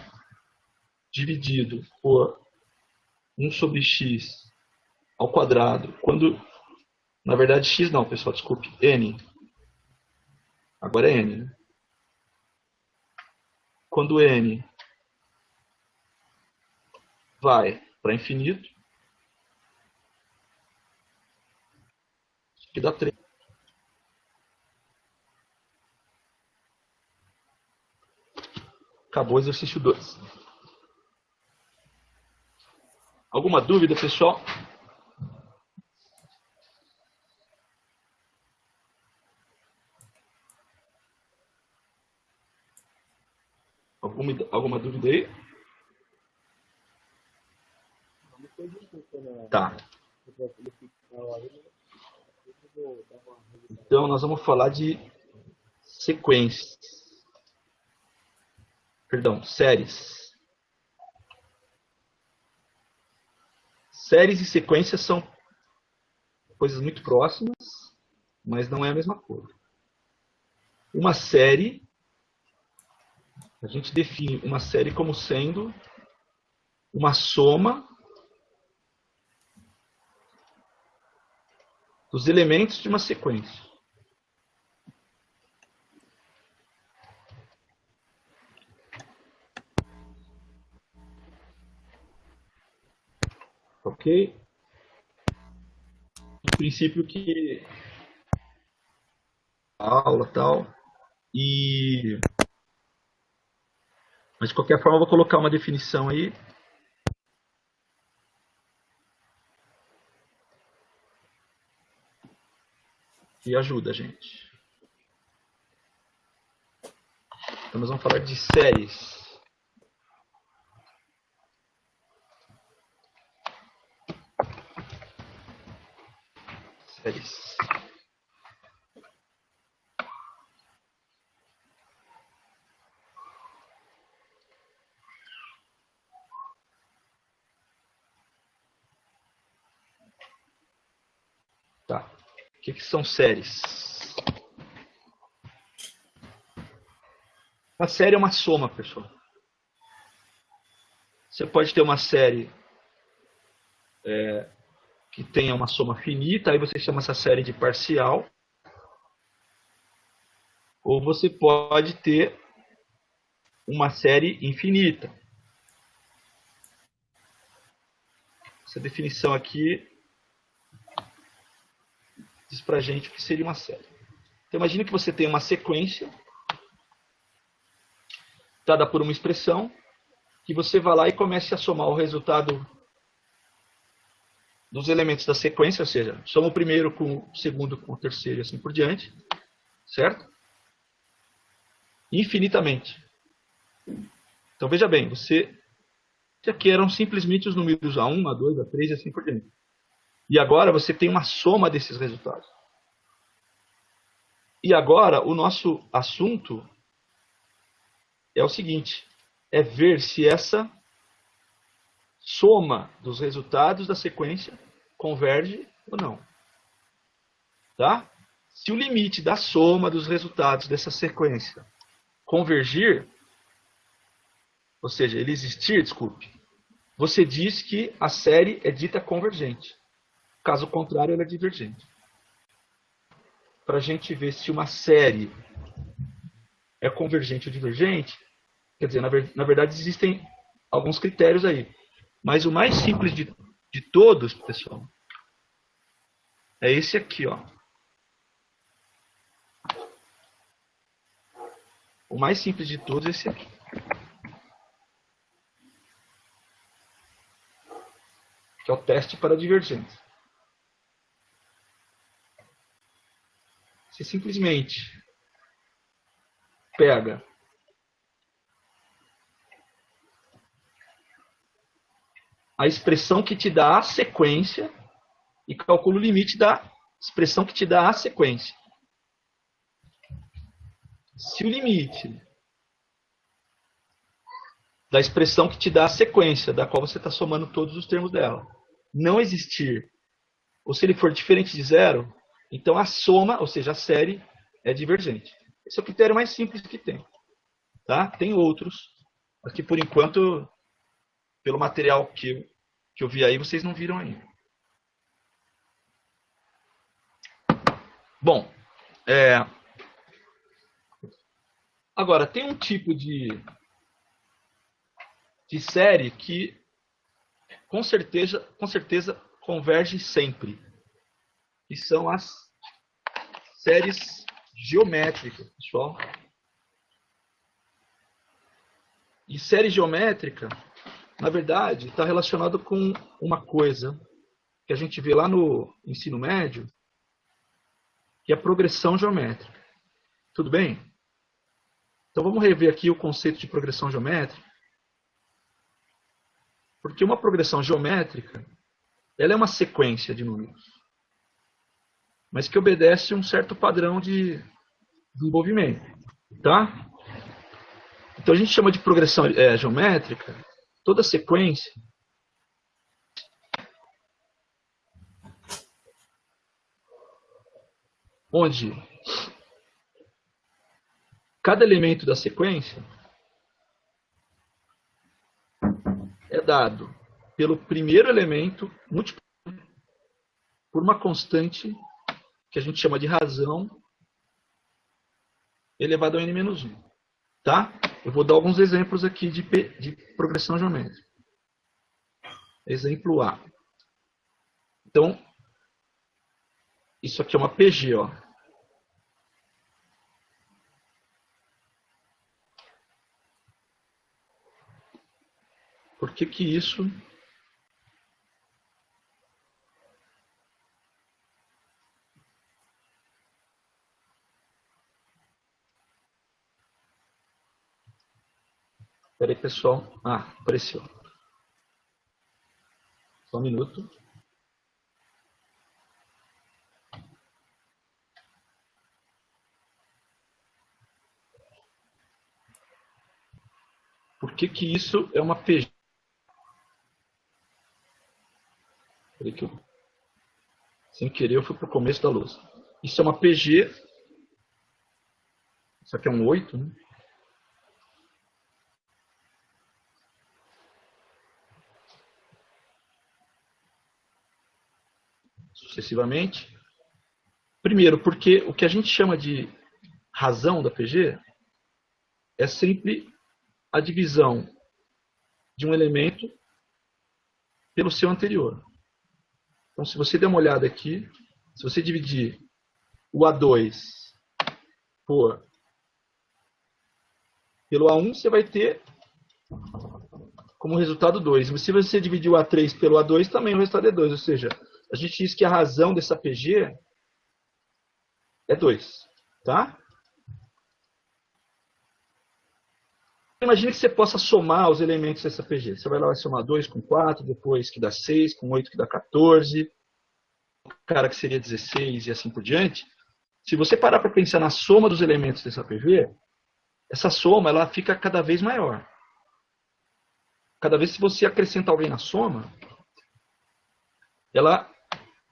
dividido por 1 sobre x ao quadrado, quando, na verdade, x não, pessoal, desculpe, n. Agora é n. Né? Quando n vai para infinito, que dá 3. Acabou o exercício 2. Alguma dúvida, pessoal? Alguma dúvida aí? Tá. Então, nós vamos falar de sequências. Perdão, séries. Séries e sequências são coisas muito próximas, mas não é a mesma coisa. Uma série, a gente define uma série como sendo uma soma dos elementos de uma sequência. Ok? Um princípio que aula tal. Mas de qualquer forma eu vou colocar uma definição aí. Que ajuda a gente. Então nós vamos falar de séries. Séries. Tá. O que são séries? Uma série é uma soma, pessoal. Você pode ter uma série que tenha uma soma finita, aí você chama essa série de parcial. Ou você pode ter uma série infinita. Essa definição aqui diz pra gente o que seria uma série. Então imagine que você tem uma sequência dada por uma expressão, que você vai lá e comece a somar o resultado dos elementos da sequência, ou seja, soma o primeiro com o segundo com o terceiro e assim por diante, certo? Infinitamente. Então veja bem, você aqui eram simplesmente os números A1, A2, A3 e assim por diante. E agora você tem uma soma desses resultados. E agora o nosso assunto é o seguinte, é ver se essa soma dos resultados da sequência converge ou não. Tá? Se o limite da soma dos resultados dessa sequência convergir, ou seja, ele existir, desculpe, você diz que a série é dita convergente. Caso contrário, ela é divergente. Para a gente ver se uma série é convergente ou divergente, quer dizer, na verdade existem alguns critérios aí. Mas o mais simples de todos, pessoal, é esse aqui, ó. O mais simples de todos é esse aqui. Que é o teste para divergência. Você simplesmente pega a expressão que te dá a sequência e calcula o limite da expressão que te dá a sequência. Se o limite da expressão que te dá a sequência, da qual você está somando todos os termos dela, não existir, ou se ele for diferente de zero, então a soma, ou seja, a série, é divergente. Esse é o critério mais simples que tem. Tá? Tem outros, mas que por enquanto, pelo material que eu vi aí, vocês não viram ainda. Bom, agora tem um tipo de série que com certeza converge sempre. Que são as séries geométricas, pessoal. E série geométrica, na verdade, está relacionado com uma coisa que a gente vê lá no ensino médio, que é a progressão geométrica. Tudo bem? Então vamos rever aqui o conceito de progressão geométrica. Porque uma progressão geométrica, ela é uma sequência de números, mas que obedece um certo padrão de desenvolvimento. Tá? Então a gente chama de progressão geométrica toda sequência onde cada elemento da sequência é dado pelo primeiro elemento multiplicado por uma constante que a gente chama de razão elevado ao n-1. Tá? Eu vou dar alguns exemplos aqui de progressão geométrica. Exemplo A. Então, isso aqui é uma PG, ó. Por que que isso Espera aí, pessoal. Ah, apareceu. Só um minuto. Por que que isso é uma PG? Espera aí que eu, sem querer, eu fui para o começo da lousa. Isso é uma PG. Isso aqui é um 8, né? sucessivamente. Primeiro, porque o que a gente chama de razão da PG é sempre a divisão de um elemento pelo seu anterior. Então, se você der uma olhada aqui, se você dividir o A2 pelo A1, você vai ter como resultado 2. Se você dividir o A3 pelo A2, também o resultado é 2. Ou seja, a gente diz que a razão dessa PG é 2. Tá? Imagine que você possa somar os elementos dessa PG. Você vai lá e somar 2 com 4, depois que dá 6, com 8 que dá 14, o cara que seria 16 e assim por diante. Se você parar para pensar na soma dos elementos dessa PG, essa soma ela fica cada vez maior. Cada vez que você acrescenta alguém na soma, ela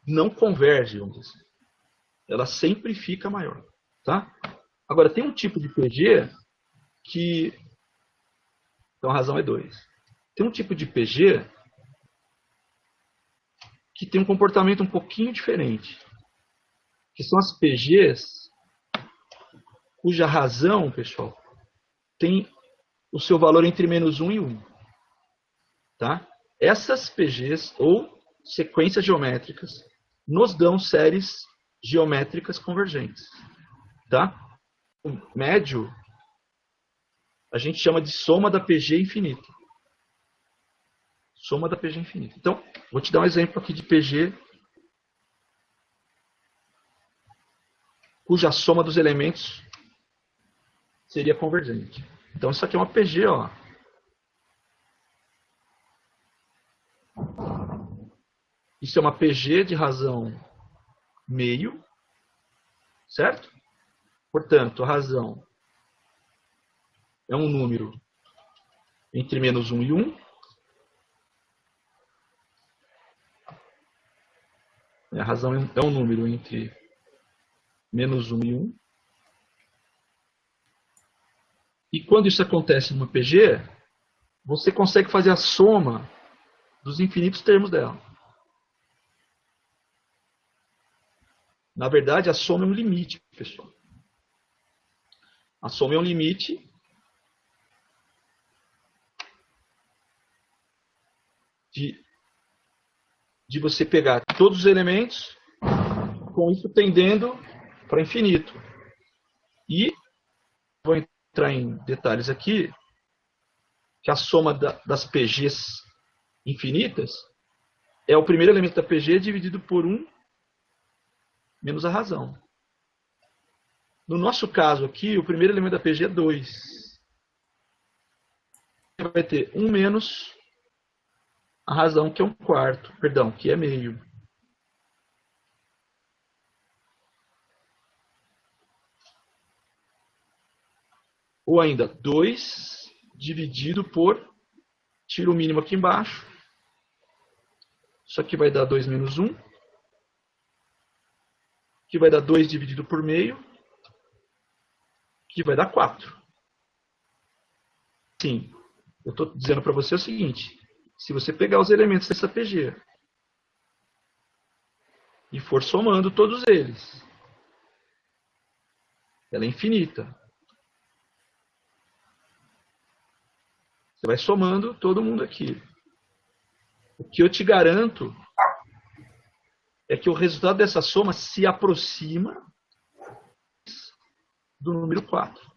não converge, vamos dizer assim. Ela sempre fica maior. Tá? Agora, tem um tipo de PG que... Então, a razão é 2. Tem um tipo de PG que tem um comportamento um pouquinho diferente. Que são as PGs cuja razão, pessoal, tem o seu valor entre -1 e 1. Tá? Essas PGs, ou sequências geométricas, nos dão séries geométricas convergentes. Tá? O médio a gente chama de soma da PG infinita. Soma da PG infinita. Então, vou te dar um exemplo aqui de PG cuja soma dos elementos seria convergente. Então, isso aqui é uma PG, ó. Isso é uma PG de razão meio, certo? Portanto, a razão é um número entre -1 e 1. A razão é um número entre -1 e 1. E quando isso acontece numa PG, você consegue fazer a soma dos infinitos termos dela. Na verdade, a soma é um limite, pessoal. A soma é um limite de você pegar todos os elementos, com isso tendendo para infinito. E vou entrar em detalhes aqui, que a soma das PGs infinitas é o primeiro elemento da PG dividido por 1 menos a razão. No nosso caso aqui, o primeiro elemento da PG é 2. Você vai ter 1 menos a razão, que é 1/4, perdão, que é meio. Ou ainda, 2 dividido por, tira o mínimo aqui embaixo, isso aqui vai dar 2 menos 1, que vai dar 2 dividido por meio, que vai dar 4. Sim, eu estou dizendo para você o seguinte, se você pegar os elementos dessa PG e for somando todos eles, ela é infinita. Você vai somando todo mundo aqui. O que eu te garanto é que o resultado dessa soma se aproxima do número 4.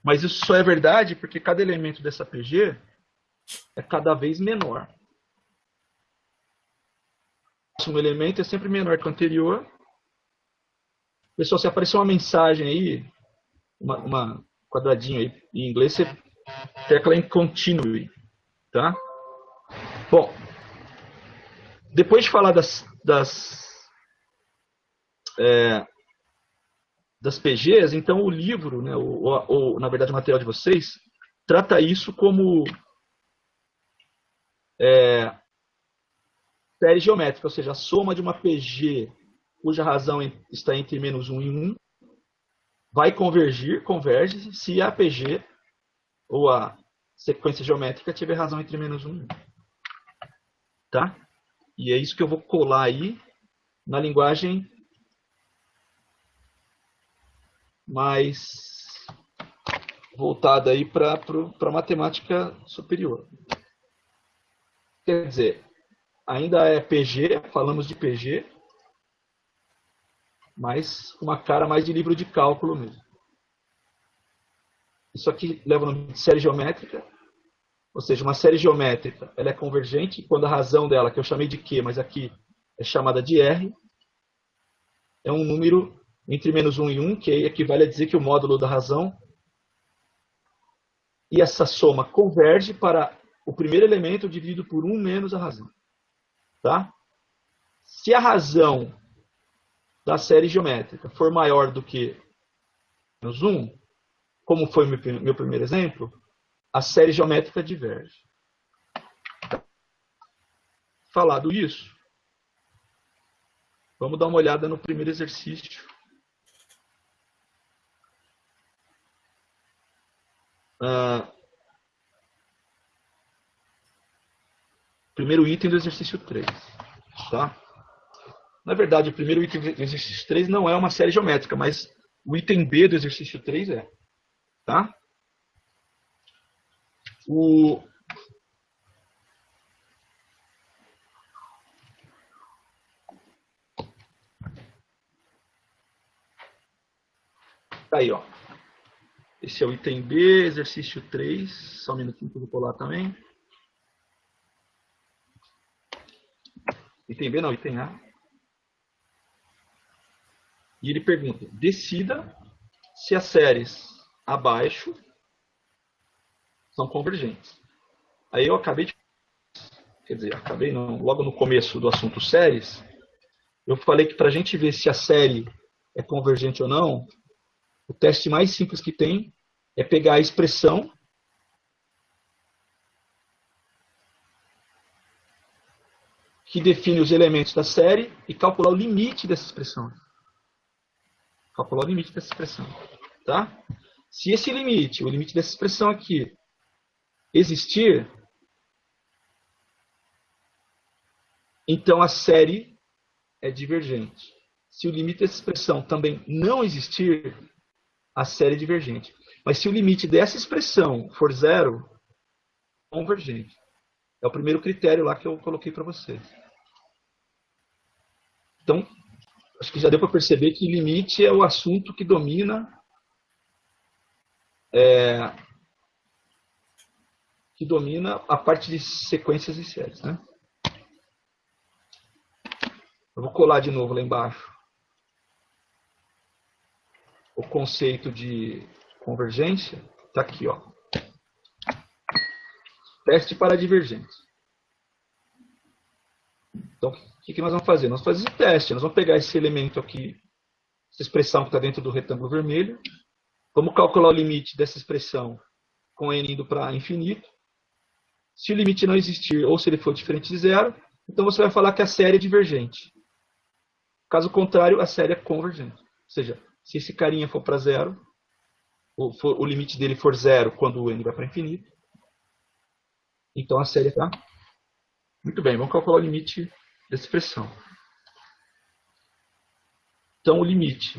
Mas isso só é verdade porque cada elemento dessa PG é cada vez menor. Um elemento é sempre menor que o anterior. Pessoal, se aparecer uma mensagem aí, uma quadradinho aí, em inglês você tecla em continue, tá? Bom, depois de falar das PGs, então o livro, né, ou na verdade o material de vocês, trata isso como série geométrica, ou seja, a soma de uma PG cuja razão está entre -1 e 1 vai converge se a PG ou a sequência geométrica tiver razão entre -1 e 1. Tá? E é isso que eu vou colar aí na linguagem mais voltada aí para matemática superior. Quer dizer, ainda é PG, falamos de PG, mas com uma cara mais de livro de cálculo mesmo. Isso aqui leva o nome de série geométrica, ou seja, uma série geométrica, ela é convergente quando a razão dela, que eu chamei de Q, mas aqui é chamada de R, é um número entre -1 e 1, que equivale a dizer que o módulo da razão, e essa soma converge para o primeiro elemento dividido por 1 menos a razão. Tá? Se a razão da série geométrica for maior do que -1, como foi o meu primeiro exemplo, a série geométrica diverge. Falado isso, vamos dar uma olhada no primeiro exercício. Primeiro item do exercício 3. Tá? Na verdade, o primeiro item do exercício 3 não é uma série geométrica, mas o item B do exercício 3 é. Tá? Tá aí, ó. Esse é o item B, exercício 3. Só um minutinho que eu vou colar também. Item B não, item A. E ele pergunta, decida se as séries abaixo são convergentes. Aí eu acabei de... Quer dizer, acabei não, logo no começo do assunto séries, eu falei que para a gente ver se a série é convergente ou não, o teste mais simples que tem é pegar a expressão que define os elementos da série e calcular o limite dessa expressão. Calcular o limite dessa expressão. Tá? Se esse limite, o limite dessa expressão aqui, existir, então a série é divergente. Se o limite dessa expressão também não existir, a série é divergente. Mas se o limite dessa expressão for zero, convergente. É o primeiro critério lá que eu coloquei para vocês. Então, acho que já deu para perceber que limite é o assunto que domina a parte de sequências e séries, né? Eu vou colar de novo lá embaixo o conceito de convergência. Está aqui, ó. Teste para divergência. Então, o que nós vamos fazer? Nós vamos fazer esse teste. Nós vamos pegar esse elemento aqui, essa expressão que está dentro do retângulo vermelho. Vamos calcular o limite dessa expressão com n indo para infinito. Se o limite não existir ou se ele for diferente de zero, então você vai falar que a série é divergente. Caso contrário, a série é convergente. Ou seja, se esse carinha for para zero, o limite dele for zero quando o n vai para infinito, então a série está... Muito bem, vamos calcular o limite dessa expressão. Então, o limite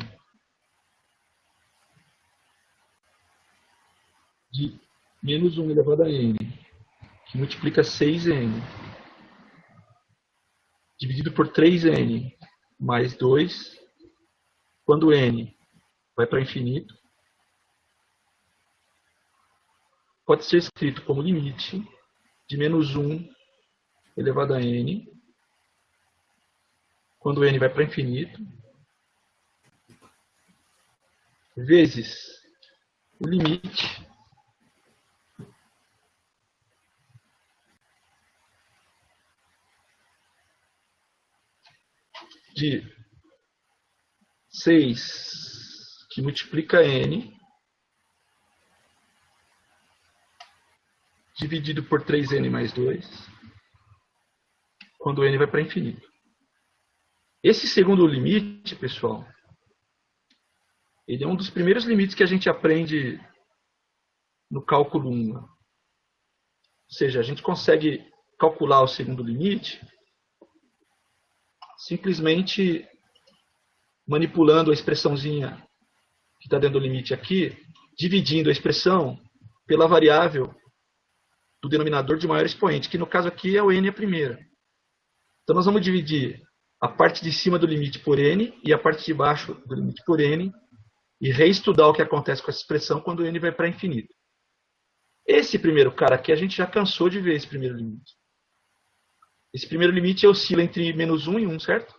de -1 elevado a n, que multiplica 6n, dividido por 3n mais 2, quando n vai para infinito, pode ser escrito como limite de -1 elevado a n, quando n vai para infinito, vezes o limite de 6 que multiplica n dividido por 3n mais 2, quando n vai para infinito. Esse segundo limite, pessoal, ele é um dos primeiros limites que a gente aprende no cálculo 1. Ou seja, a gente consegue calcular o segundo limite simplesmente manipulando a expressãozinha que está dentro do limite aqui, dividindo a expressão pela variável do denominador de maior expoente, que no caso aqui é o n a primeira. Então nós vamos dividir a parte de cima do limite por n e a parte de baixo do limite por n e reestudar o que acontece com essa expressão quando n vai para infinito. Esse primeiro cara aqui a gente já cansou de ver esse primeiro limite. Esse primeiro limite oscila entre menos 1 e 1, certo?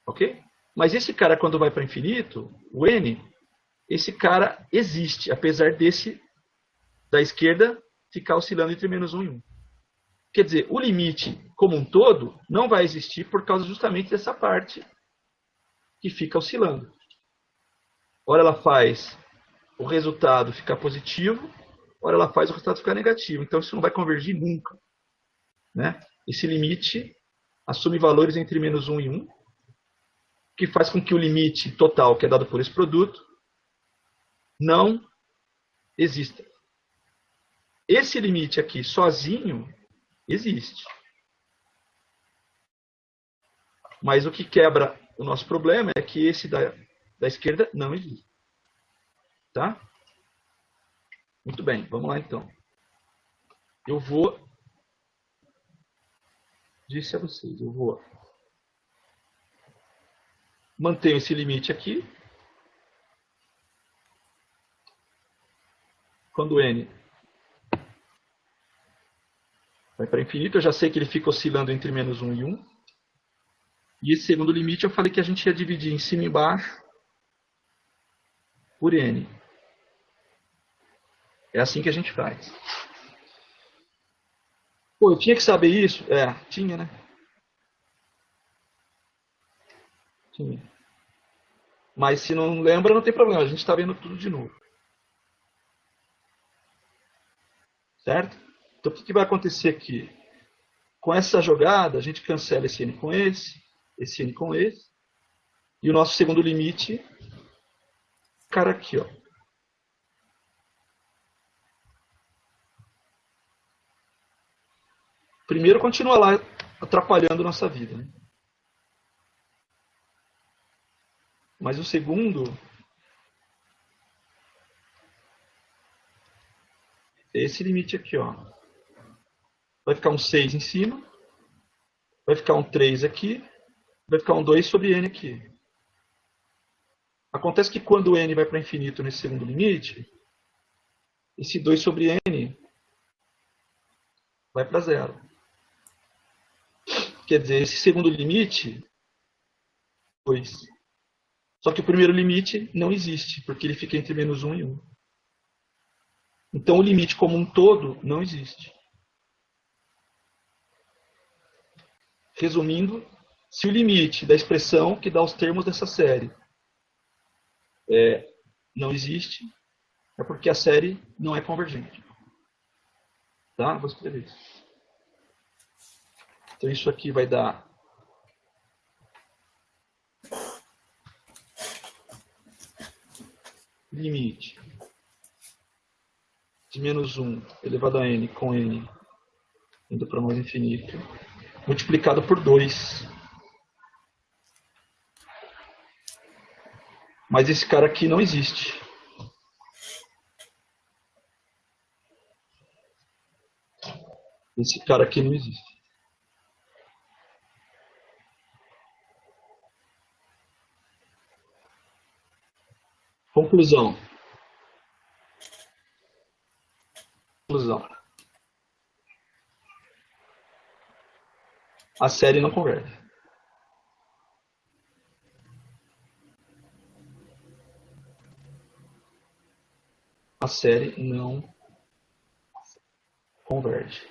Ok? Mas esse cara, quando vai para infinito, o n, esse cara existe, apesar desse da esquerda ficar oscilando entre menos 1 e 1. Quer dizer, o limite como um todo não vai existir por causa justamente dessa parte que fica oscilando. Ora ela faz o resultado ficar positivo, ora ela faz o resultado ficar negativo. Então isso não vai convergir nunca. Né? Esse limite assume valores entre menos 1 e 1, que faz com que o limite total que é dado por esse produto não exista. Esse limite aqui sozinho existe. Mas o que quebra o nosso problema é que esse da esquerda não existe. Tá? Muito bem, vamos lá então. Eu vou... Disse a vocês, eu vou... Mantenho esse limite aqui. Quando n vai para infinito, eu já sei que ele fica oscilando entre menos 1 e 1. E esse segundo limite eu falei que a gente ia dividir em cima e embaixo por n. É assim que a gente faz. Pô, eu tinha que saber isso? Tinha, né? Tinha. Mas se não lembra, não tem problema. A gente está vendo tudo de novo. Certo? Então, o que vai acontecer aqui? Com essa jogada, a gente cancela esse n com esse n com esse, e o nosso segundo limite, cara aqui, ó. Primeiro continua lá atrapalhando nossa vida, né? Mas o segundo é esse limite aqui, ó. Vai ficar um 6 em cima, vai ficar um 3 aqui, vai ficar um 2 sobre n aqui. Acontece que quando n vai para infinito nesse segundo limite, esse 2 sobre n vai para zero. Quer dizer, esse segundo limite, 2. Só que o primeiro limite não existe, porque ele fica entre menos 1 e 1. Então o limite como um todo não existe. Resumindo, se o limite da expressão que dá os termos dessa série não existe, é porque a série não é convergente. Tá? Vou escrever isso. Então isso aqui vai dar limite de menos 1 elevado a n com n indo para mais infinito, multiplicado por 2. Mas esse cara aqui não existe. Esse cara aqui não existe. Conclusão. A série não converge. A série não converge.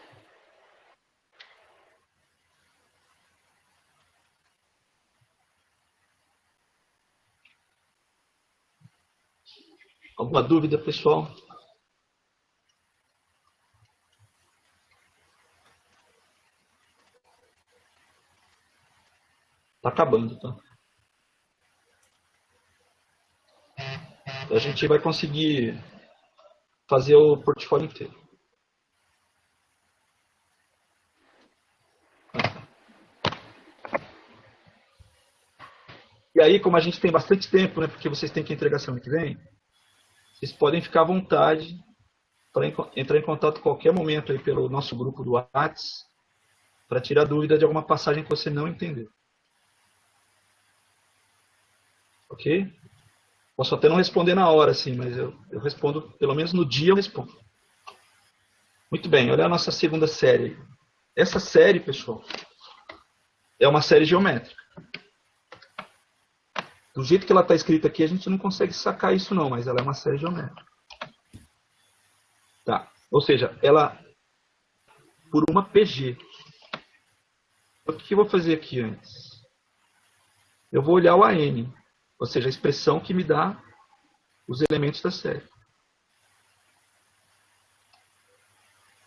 Alguma dúvida, pessoal? Tá acabando, tá? A gente vai conseguir fazer o portfólio inteiro. E aí, como a gente tem bastante tempo, né, porque vocês têm que entregar semana que vem, vocês podem ficar à vontade para entrar em contato a qualquer momento aí pelo nosso grupo do WhatsApp para tirar dúvida de alguma passagem que você não entendeu. Ok? Posso até não responder na hora, assim, mas eu respondo, pelo menos no dia eu respondo. Muito bem, olha a nossa segunda série. Essa série, pessoal, é uma série geométrica. Do jeito que ela está escrita aqui, a gente não consegue sacar isso não, mas ela é uma série geométrica. Tá. Ou seja, ela por uma PG. O que eu vou fazer aqui antes? Eu vou olhar o AN, ou seja, a expressão que me dá os elementos da série.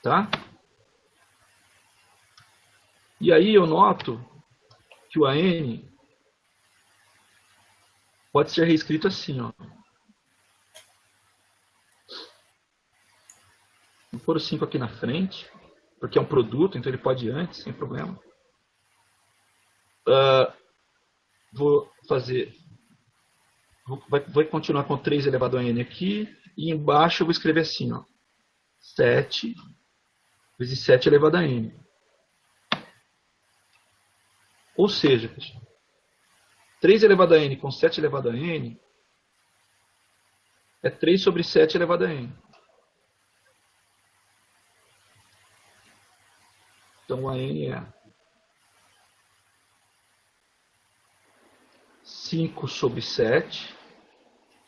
Tá? E aí eu noto que o AN pode ser reescrito assim, ó. Vou pôr o 5 aqui na frente, porque é um produto, então ele pode ir antes, sem problema. Vou fazer... Vou continuar com 3 elevado a n aqui, e embaixo eu vou escrever assim, ó. 7 vezes 7 elevado a n. Ou seja, pessoal, 3 elevado a n com 7 elevado a n é 3 sobre 7 elevado a n. Então, a n é 5 sobre 7,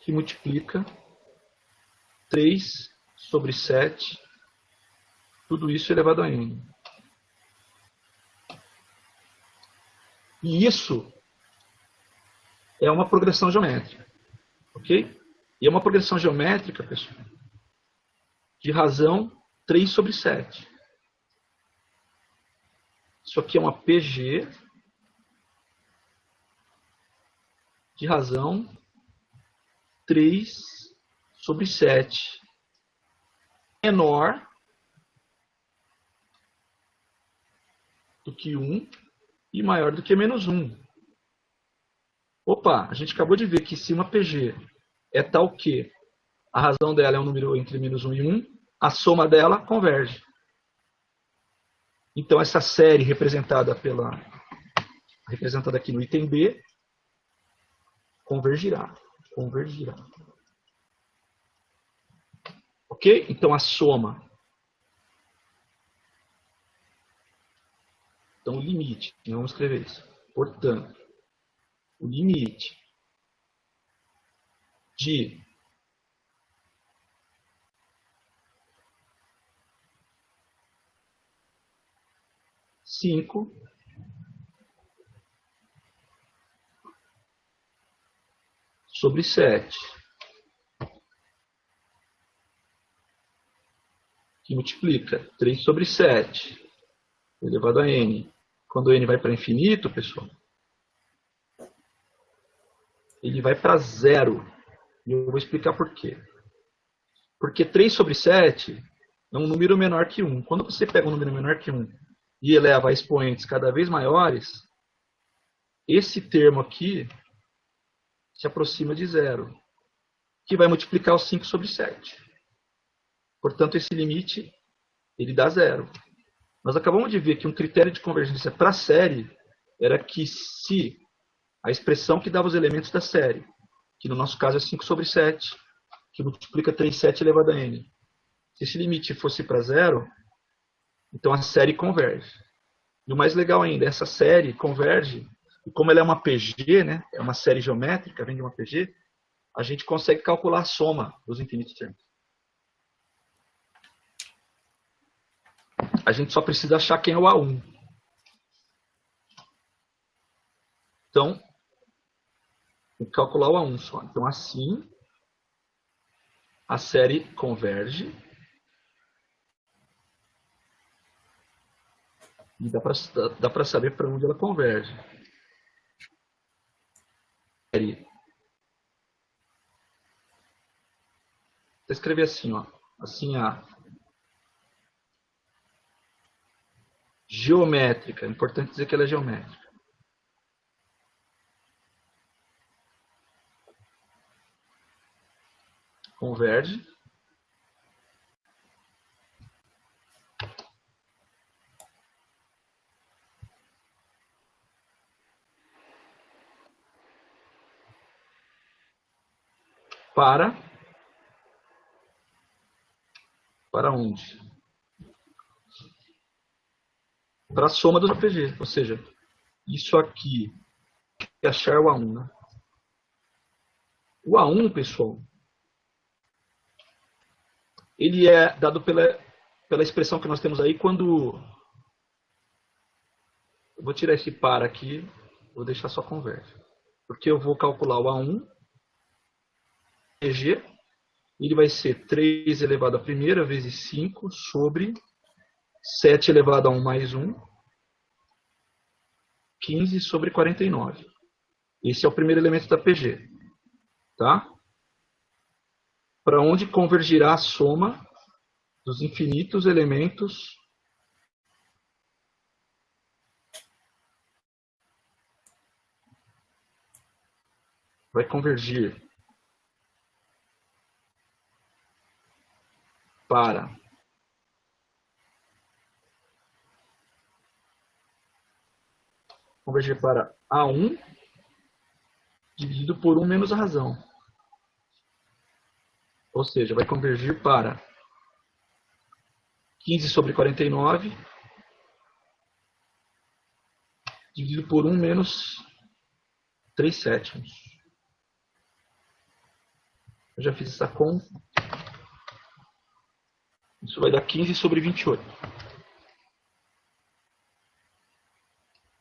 que multiplica 3 sobre 7, tudo isso elevado a n. E isso é uma progressão geométrica, ok? E é uma progressão geométrica, pessoal, de razão 3 sobre 7. Isso aqui é uma PG de razão 3 sobre 7. Menor do que 1 e maior do que menos 1. Opa, a gente acabou de ver que se uma PG é tal que a razão dela é um número entre menos 1 e 1, a soma dela converge. Então, essa série representada aqui no item B, convergirá. Ok? Então, a soma. Então, o limite. Vamos escrever isso. Portanto, o limite de cinco sobre 7, que multiplica 3 sobre 7, elevado a n. Quando n vai para infinito, pessoal, ele vai para zero. E eu vou explicar por quê. Porque 3 sobre 7 é um número menor que 1. Quando você pega um número menor que 1 e eleva a expoentes cada vez maiores, esse termo aqui se aproxima de zero, que vai multiplicar os 5 sobre 7. Portanto, esse limite ele dá zero. Nós acabamos de ver que um critério de convergência para a série era que se a expressão que dava os elementos da série, que no nosso caso é 5 sobre 7, que multiplica 3 sobre 7 elevado a n, se esse limite fosse para zero, então a série converge. E o mais legal ainda, essa série converge, e como ela é uma PG, né, é uma série geométrica, vem de uma PG, a gente consegue calcular a soma dos infinitos termos. A gente só precisa achar quem é o A1. Então, tem que calcular o A1 só. Então, assim, a série converge. E dá para saber para onde ela converge. Vou escrever assim, ó. Assim, a geométrica. É importante dizer que ela é geométrica. converge. Para onde? Para a soma dos APG, ou seja, isso aqui é achar o A1, né? O A1, pessoal, ele é dado pela expressão que nós temos aí quando... Eu vou tirar esse para aqui, vou deixar só converge. Porque eu vou calcular o A1, EG, ele vai ser 3 elevado à primeira vezes 5 sobre 7 elevado a 1 mais 1, 15 sobre 49. Esse é o primeiro elemento da PG. Tá? Para onde convergirá a soma dos infinitos elementos vai convergir para A1 dividido por 1 menos a razão. Ou seja, vai convergir para 15 sobre 49 dividido por 1 menos 3 sétimos. Eu já fiz essa conta. Isso vai dar 15 sobre 28.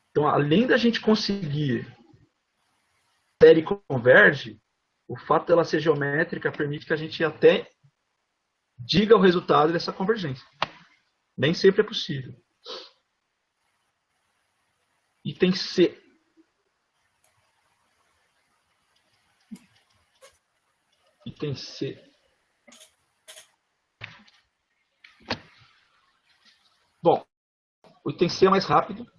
Então, além da gente conseguir a série converge, o fato dela ser geométrica permite que a gente até diga o resultado dessa convergência. Nem sempre é possível. Item C. Item C. Bom, o item C é mais rápido,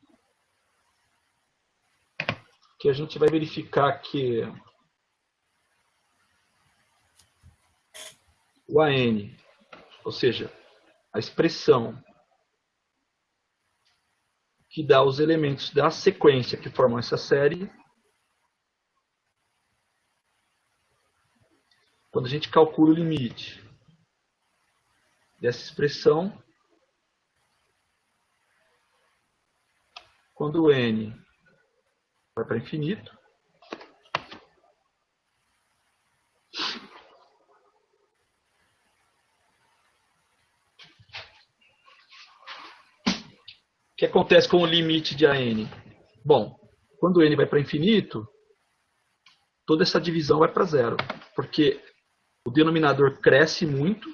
que a gente vai verificar que o AN, ou seja, a expressão que dá os elementos da sequência que formam essa série, quando a gente calcula o limite dessa expressão, quando o n vai para infinito, o que acontece com o limite de AN? Bom, quando o n vai para infinito, toda essa divisão vai para zero, porque o denominador cresce muito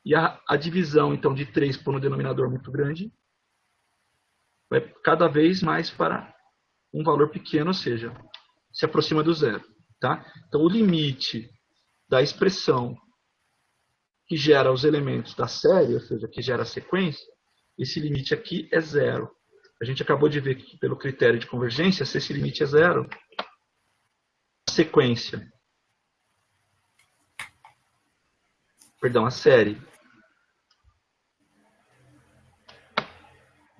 e a divisão então de 3 por um denominador muito grande vai cada vez mais para um valor pequeno, ou seja, se aproxima do zero. Tá? Então, o limite da expressão que gera os elementos da série, ou seja, que gera a sequência, esse limite aqui é zero. A gente acabou de ver que, pelo critério de convergência, se esse limite é zero, a sequência, perdão, a série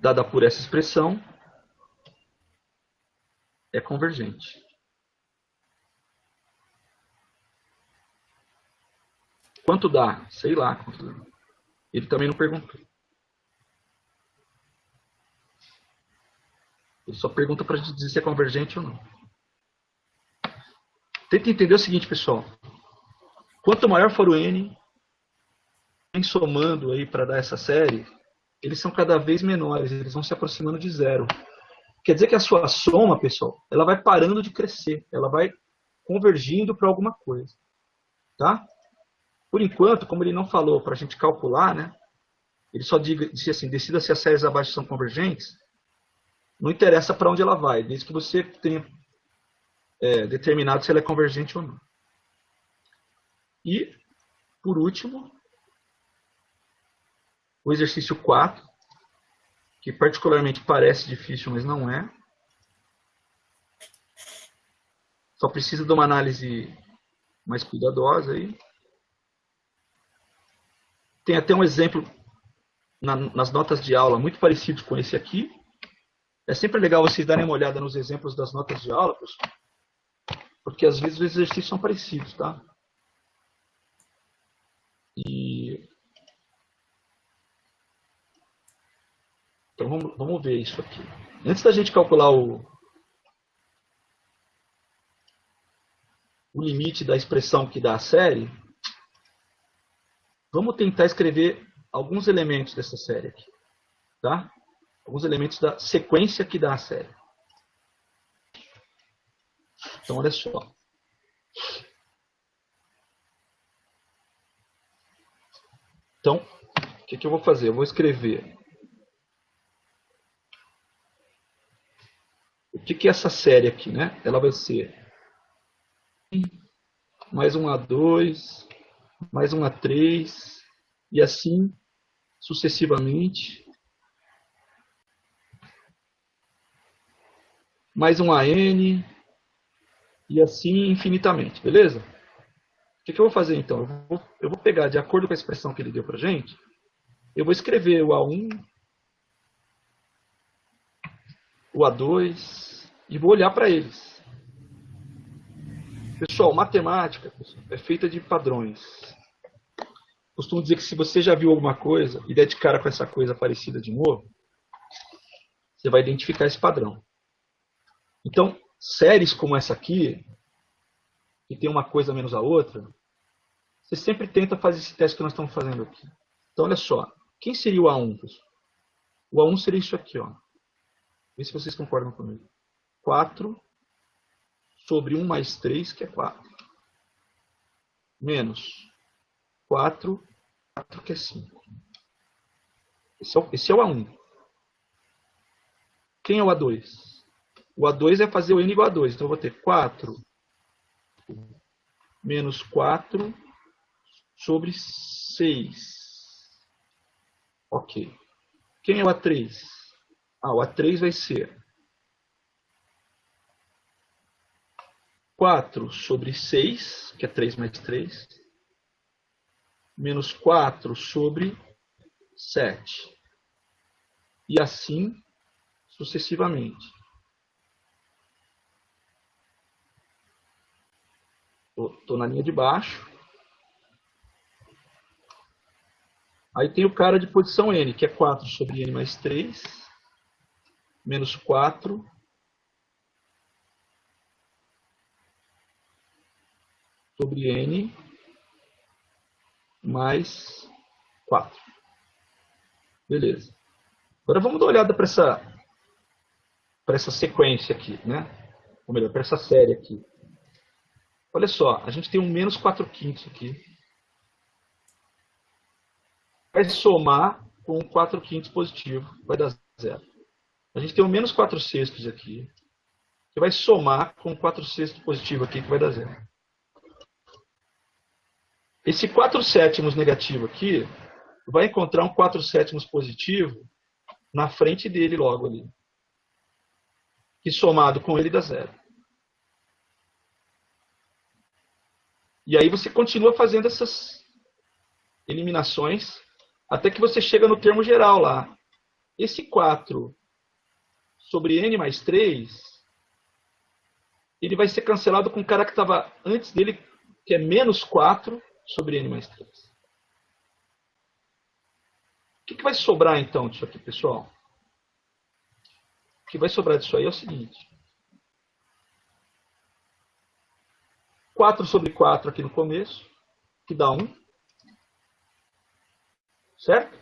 dada por essa expressão é convergente. Quanto dá? Sei lá quanto dá. Ele também não perguntou. Ele só pergunta para a gente dizer se é convergente ou não. Tenta entender o seguinte, pessoal. Quanto maior for o n, em somando aí para dar essa série, eles são cada vez menores, eles vão se aproximando de zero. Quer dizer que a sua soma, pessoal, ela vai parando de crescer, ela vai convergindo para alguma coisa. Tá? Por enquanto, como ele não falou para a gente calcular, né? Ele só disse assim, decida se as séries abaixo são convergentes, não interessa para onde ela vai, desde que você tenha determinado se ela é convergente ou não. E, por último, o exercício 4, que particularmente parece difícil, mas não é. Só precisa de uma análise mais cuidadosa aí. tem até um exemplo nas notas de aula muito parecido com esse aqui. É sempre legal vocês darem uma olhada nos exemplos das notas de aula, pessoal, porque às vezes os exercícios são parecidos, tá? Então vamos ver isso aqui. Antes da gente calcular o limite da expressão que dá a série, vamos tentar escrever alguns elementos dessa série aqui, tá? Alguns elementos da sequência que dá a série. Então, olha só. Então, o que eu vou fazer? Eu vou escrever o que é essa série aqui, né? Ela vai ser mais um A2, mais um A3, e assim sucessivamente. Mais um AN, e assim infinitamente, beleza? O que eu vou fazer então? Eu vou pegar, de acordo com a expressão que ele deu pra gente, eu vou escrever o A1, o A2, e vou olhar para eles. Pessoal, matemática é feita de padrões. Costumo dizer que se você já viu alguma coisa e der de cara com essa coisa parecida de novo, você vai identificar esse padrão. Então, séries como essa aqui, que tem uma coisa menos a outra, você sempre tenta fazer esse teste que nós estamos fazendo aqui. Então, olha só. Quem seria o A1, pessoal? O A1 seria isso aqui, ó. Vê se vocês concordam comigo. 4 sobre 1 mais 3, que é 4. Menos 4, que é 5. Esse é o A1. Quem é o A2? O A2 é fazer o n igual a 2. Então, eu vou ter 4 menos 4 sobre 6. Ok. Quem é o A3? O A3 vai ser 4 sobre 6, que é 3 mais 3, menos 4 sobre 7. E assim sucessivamente. Estou na linha de baixo. Aí tem o cara de posição n, que é 4 sobre n mais 3, menos 4 sobre n mais 4. Beleza. Agora vamos dar uma olhada para essa sequência aqui, né? Ou melhor, para essa série aqui. Olha só, a gente tem um menos 4 quintos aqui. Vai somar com 4 quintos positivo, vai dar 0. A gente tem um menos 4 sextos aqui, que vai somar com 4 sextos positivo aqui, que vai dar 0. Esse 4 sétimos negativo aqui vai encontrar um 4 sétimos positivo na frente dele logo ali. Que somado com ele dá 0. E aí você continua fazendo essas eliminações até que você chega no termo geral lá. Esse 4 sobre n mais 3, ele vai ser cancelado com o cara que estava antes dele, que é menos 4 sobre n mais 3. O que vai sobrar então disso aqui, pessoal? O que vai sobrar disso aí é o seguinte. 4 sobre 4 aqui no começo, que dá 1. Certo?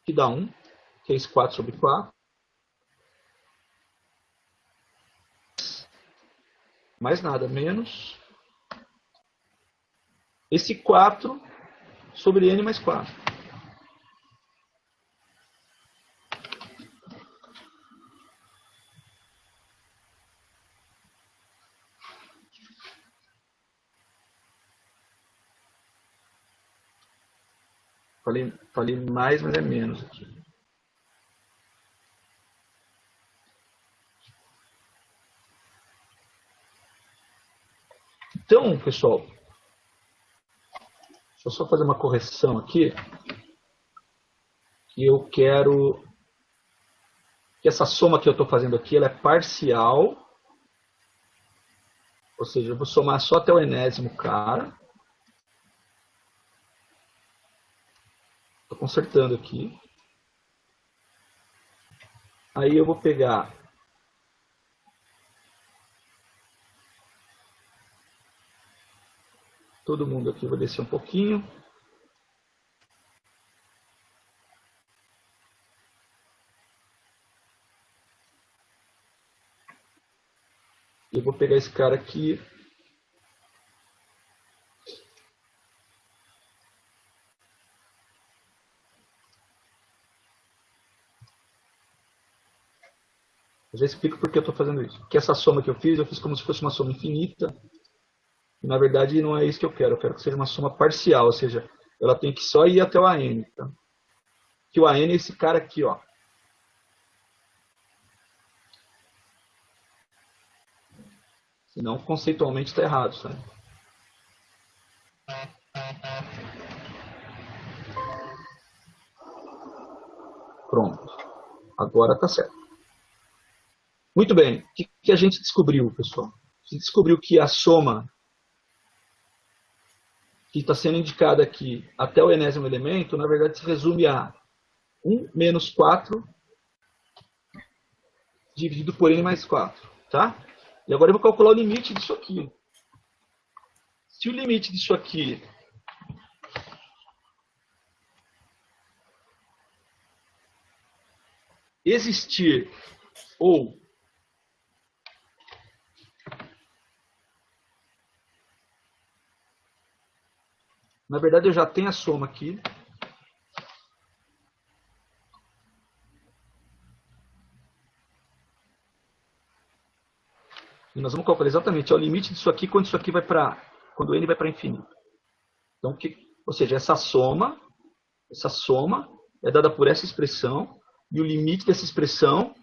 Que dá 1, que é esse 4 sobre 4. Mais nada, menos esse 4 sobre n mais 4. Falei mais, mas é menos aqui. Então, pessoal, deixa eu só fazer uma correção aqui. Que eu quero que essa soma que eu estou fazendo aqui, ela é parcial. Ou seja, eu vou somar só até o enésimo cara. Estou consertando aqui. Aí eu vou pegar todo mundo aqui, vou descer um pouquinho. Eu vou pegar esse cara aqui. Eu já explico por que eu estou fazendo isso. Porque essa soma que eu fiz como se fosse uma soma infinita. E, na verdade, não é isso que eu quero. Eu quero que seja uma soma parcial, ou seja, ela tem que só ir até o AN. Tá? Que o AN é esse cara aqui, ó. Senão, conceitualmente, está errado, sabe? Pronto. Agora está certo. Muito bem. O que a gente descobriu, pessoal? A gente descobriu que a soma que está sendo indicada aqui até o enésimo elemento, na verdade, se resume a 1 menos 4 dividido por n mais 4. Tá? E agora eu vou calcular o limite disso aqui. Se o limite disso aqui existir ou na verdade eu já tenho a soma aqui. E nós vamos calcular exatamente o limite disso aqui quando isso aqui vai para quando n vai para infinito. Então, ou seja, essa soma é dada por essa expressão e o limite dessa expressão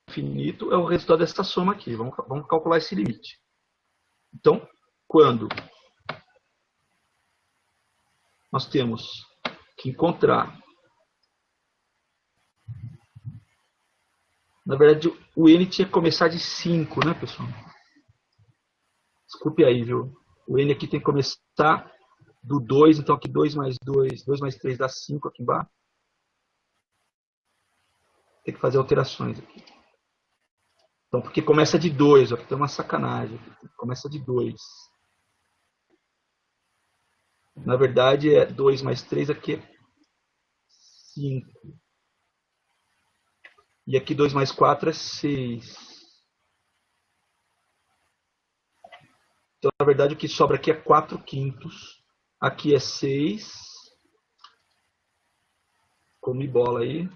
infinito é o resultado dessa soma aqui. Vamos calcular esse limite. Então, quando nós temos que encontrar, na verdade, o n tinha que começar de 5, né, pessoal? Desculpe aí, viu? O n aqui tem que começar do 2, então aqui 2 mais 2, 2 mais 3 dá 5 aqui embaixo. Tem que fazer alterações aqui. Então, porque começa de 2, aqui tem uma sacanagem. Começa de 2. Na verdade, é 2 mais 3, aqui é 5. E aqui 2 mais 4 é 6. Então, na verdade, o que sobra aqui é 4 quintos. Aqui é 6. Come bola aí.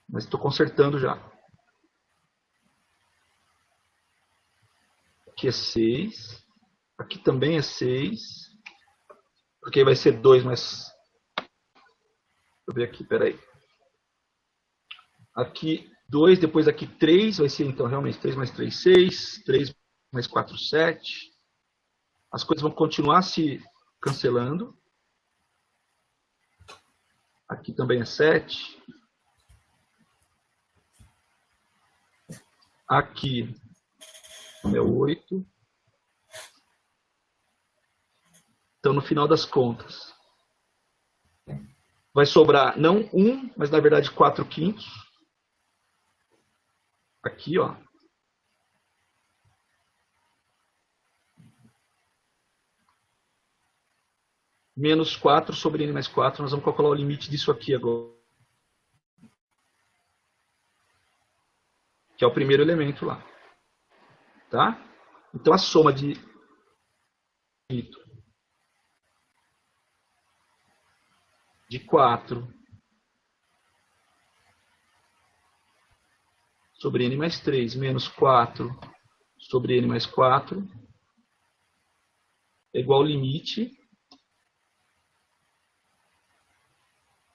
Mas estou consertando já. Aqui é 6. Aqui também é 6. Porque vai ser 2 mais... Deixa eu ver aqui, peraí. Aqui 2, depois aqui 3. Vai ser então realmente 3 mais 3, 6. 3 mais 4, 7. As coisas vão continuar se cancelando. Aqui também é 7. Aqui é 8. Então, no final das contas, vai sobrar não 1, mas na verdade 4 quintos. Aqui, ó. Menos 4 sobre n mais 4. Nós vamos calcular o limite disso aqui agora. Que é o primeiro elemento lá. Tá? Então, a soma de de 4 sobre n mais 3 menos 4 sobre n mais 4 é igual ao limite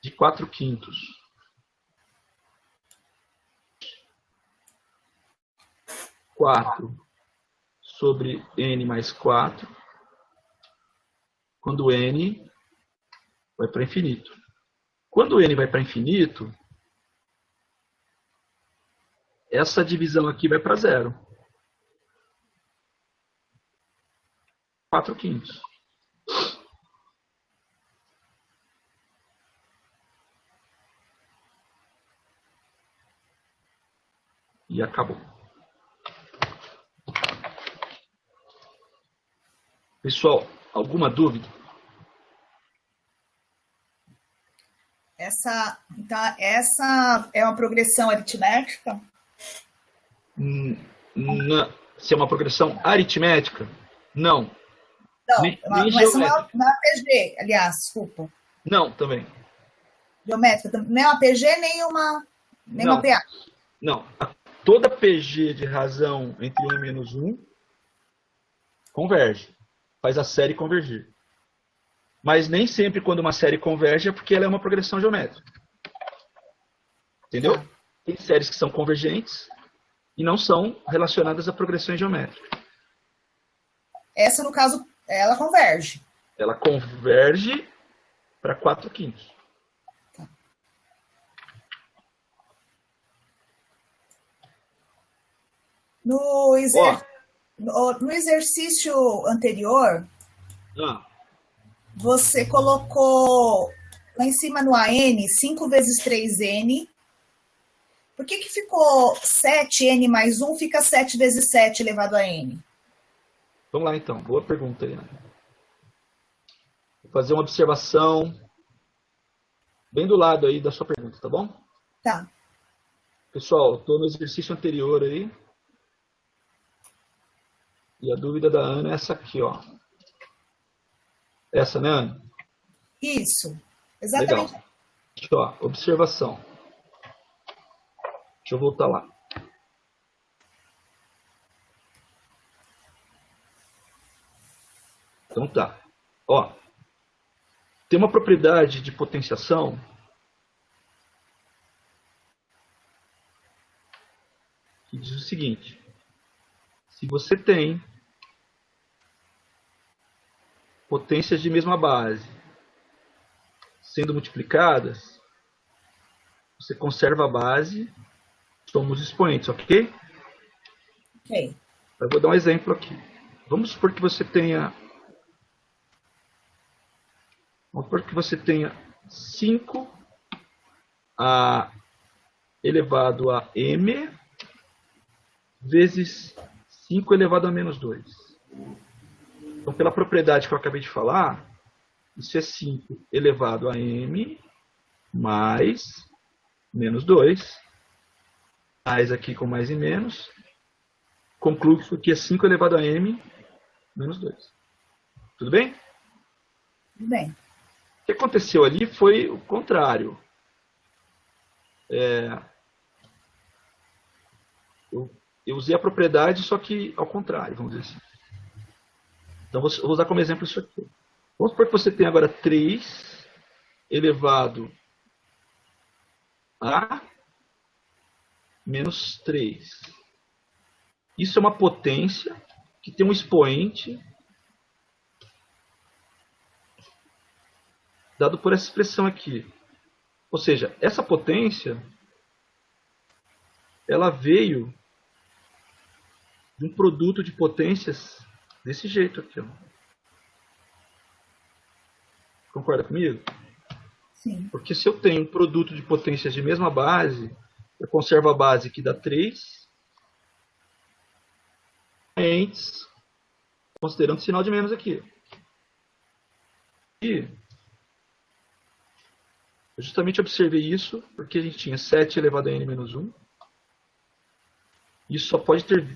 de 4 quintos. 4 sobre n mais 4, quando n vai para infinito. Quando n vai para infinito, essa divisão aqui vai para zero. 4/5. E acabou. Pessoal, alguma dúvida? Então, essa é uma progressão aritmética? Se é uma progressão aritmética? Não. Não, Nem não é geométrica. uma PG, aliás, desculpa. Não, também. Geométrica, nem uma PG, nem uma PA. Não. Toda PG de razão entre 1 e menos 1 converge. Faz a série convergir. Mas nem sempre quando uma série converge é porque ela é uma progressão geométrica. Entendeu? Tá. Tem séries que são convergentes e não são relacionadas a progressões geométricas. Essa, no caso, ela converge. Ela converge para 4/5. Tá. No exercício anterior, você colocou lá em cima no AN 5 vezes 3N. Por que ficou 7N mais 1 fica 7 vezes 7 elevado a N? Vamos lá então, boa pergunta aí. Vou fazer uma observação bem do lado aí da sua pergunta, tá bom? Tá. Pessoal, estou no exercício anterior aí. E a dúvida da Ana é essa aqui, ó. Essa, né, Ana? Isso, exatamente. Legal. Aqui, ó, observação. Deixa eu voltar lá. Então tá. Ó, tem uma propriedade de potenciação que diz o seguinte: se você tem potências de mesma base sendo multiplicadas, você conserva a base, somos expoentes, ok? Ok. Eu vou dar um exemplo aqui. Vamos supor que você tenha 5 elevado a m vezes 5 elevado a menos 2. Então, pela propriedade que eu acabei de falar, isso é 5 elevado a m mais menos 2, mais aqui com mais e menos, concluo que isso aqui é 5 elevado a m menos 2. Tudo bem? Tudo bem. O que aconteceu ali foi o contrário. Eu usei a propriedade, só que ao contrário, vamos dizer assim. Então, vou usar como exemplo isso aqui. Vamos supor que você tem agora 3 elevado a menos 3. Isso é uma potência que tem um expoente dado por essa expressão aqui. Ou seja, essa potência ela veio de um produto de potências desse jeito aqui. Ó. Concorda comigo? Sim. Porque se eu tenho um produto de potências de mesma base, eu conservo a base que dá 3, considerando o sinal de menos aqui. E eu justamente observei isso porque a gente tinha 7 elevado a n menos 1. Isso só pode ter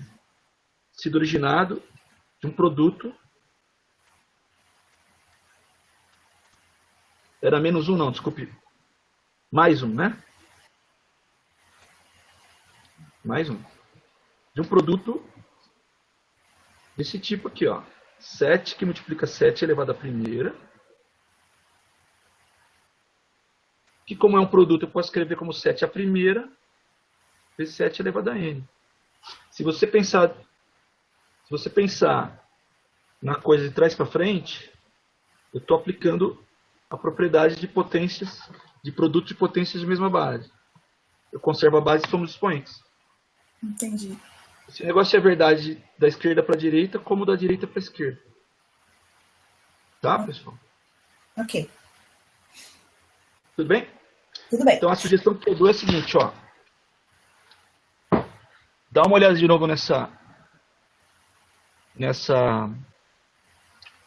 sido originado de um produto. Era menos 1 não, desculpe. Mais 1, né? Mais 1. De um produto desse tipo aqui, ó. 7 que multiplica 7 elevado à primeira. Que como é um produto, eu posso escrever como 7 à primeira vezes 7 elevado a n. Se você pensar na coisa de trás para frente, eu estou aplicando a propriedade de potências, de produto de potências de mesma base. Eu conservo a base e somos expoentes. Entendi. Esse negócio é verdade da esquerda para a direita, como da direita para a esquerda. Tá, pessoal? Ok. Tudo bem? Tudo bem. Então a sugestão que eu dou é a seguinte, ó. Dá uma olhada de novo nessa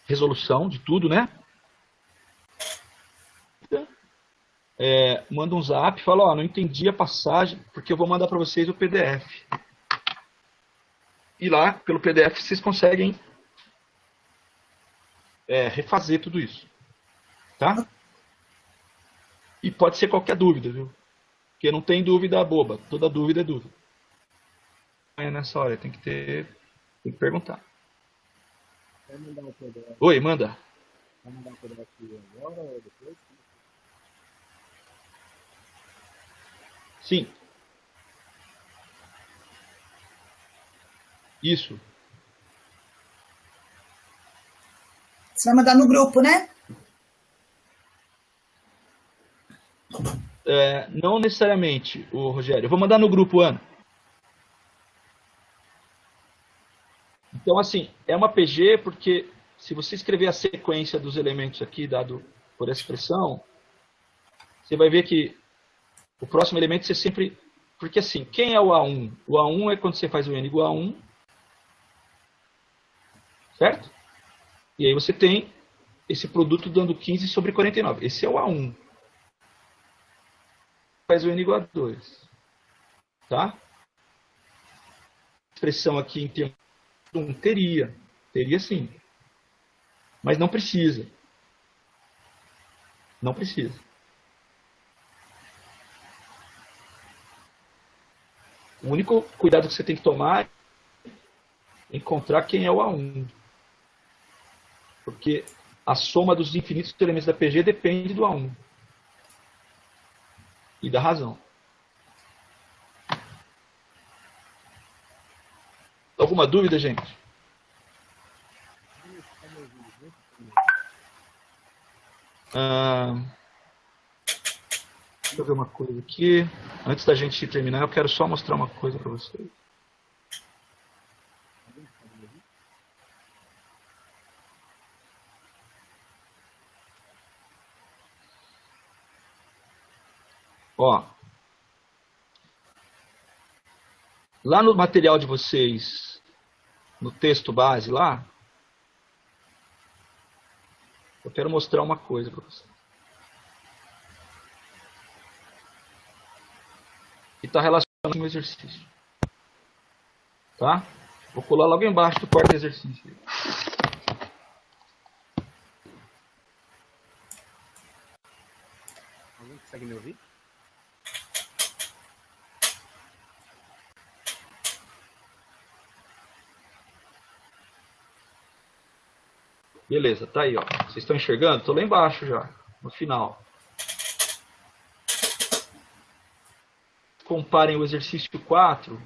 resolução de tudo, né? Manda um zap, fala, ó, não entendi a passagem, porque eu vou mandar para vocês o PDF. E lá, pelo PDF, vocês conseguem refazer tudo isso. Tá? E pode ser qualquer dúvida, viu? Porque não tem dúvida boba. Toda dúvida é dúvida. Nessa hora, tem que perguntar. Vai mandar o PDF? Oi, manda. Vai mandar o PDF agora ou depois? Sim. Isso. Você vai mandar no grupo, né? Não necessariamente, Rogério. Eu vou mandar no grupo, Ana. Então, assim, é uma PG porque se você escrever a sequência dos elementos aqui, dado por essa expressão, você vai ver que o próximo elemento você sempre... Porque assim, quem é o A1? O A1 é quando você faz o N igual a 1. Certo? E aí você tem esse produto dando 15 sobre 49. Esse é o A1. Faz o N igual a 2. Tá? Expressão aqui em termos de 1 teria. Teria sim. Mas não precisa. Não precisa. O único cuidado que você tem que tomar é encontrar quem é o A1. Porque a soma dos infinitos elementos da PG depende do A1. E da razão. Alguma dúvida, gente? Deixa eu ver uma coisa aqui. Antes da gente terminar, eu quero só mostrar uma coisa para vocês. Ó, lá no material de vocês, no texto base lá, eu quero mostrar uma coisa para vocês. Que está relacionado com o exercício. Tá? Vou colar logo embaixo do quarto exercício. Alguém consegue me ouvir? Beleza, tá aí, ó. Vocês estão enxergando? Estou lá embaixo já, no final. Comparem o exercício 4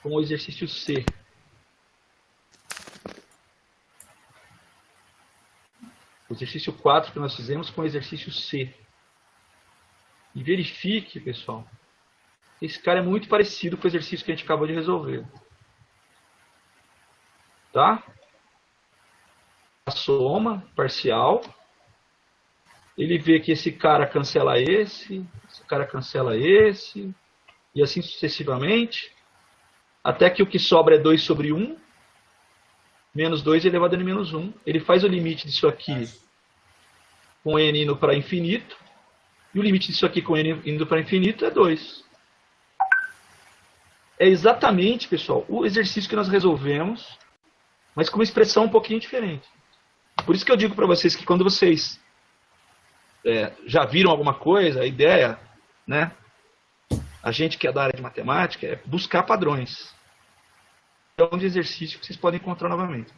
com o exercício C. O exercício 4 que nós fizemos com o exercício C. E verifique, pessoal, esse cara é muito parecido com o exercício que a gente acabou de resolver. Tá? A soma parcial. Ele vê que esse cara cancela esse cara cancela esse, e assim sucessivamente, até que o que sobra é 2 sobre 1, menos 2 elevado a menos 1. Ele faz o limite disso aqui com n indo para infinito, e o limite disso aqui com n indo para infinito é 2. É exatamente, pessoal, o exercício que nós resolvemos, mas com uma expressão um pouquinho diferente. Por isso que eu digo para vocês que quando vocês já viram alguma coisa, a ideia, né? A gente que é da área de matemática é buscar padrões. É um exercício que vocês podem encontrar novamente.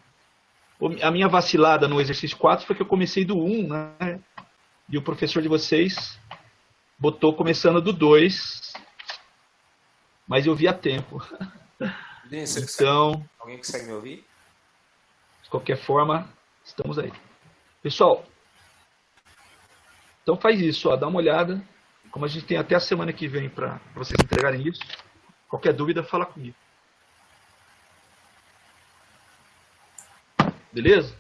A minha vacilada no exercício 4 foi que eu comecei do 1, né? E o professor de vocês botou começando do 2. mas eu vi a tempo. Denis, você Então, alguém consegue me ouvir? de qualquer forma, estamos aí. Pessoal, então faz isso, ó, dá uma olhada. Como a gente tem até a semana que vem para vocês entregarem isso, qualquer dúvida, fala comigo. Beleza?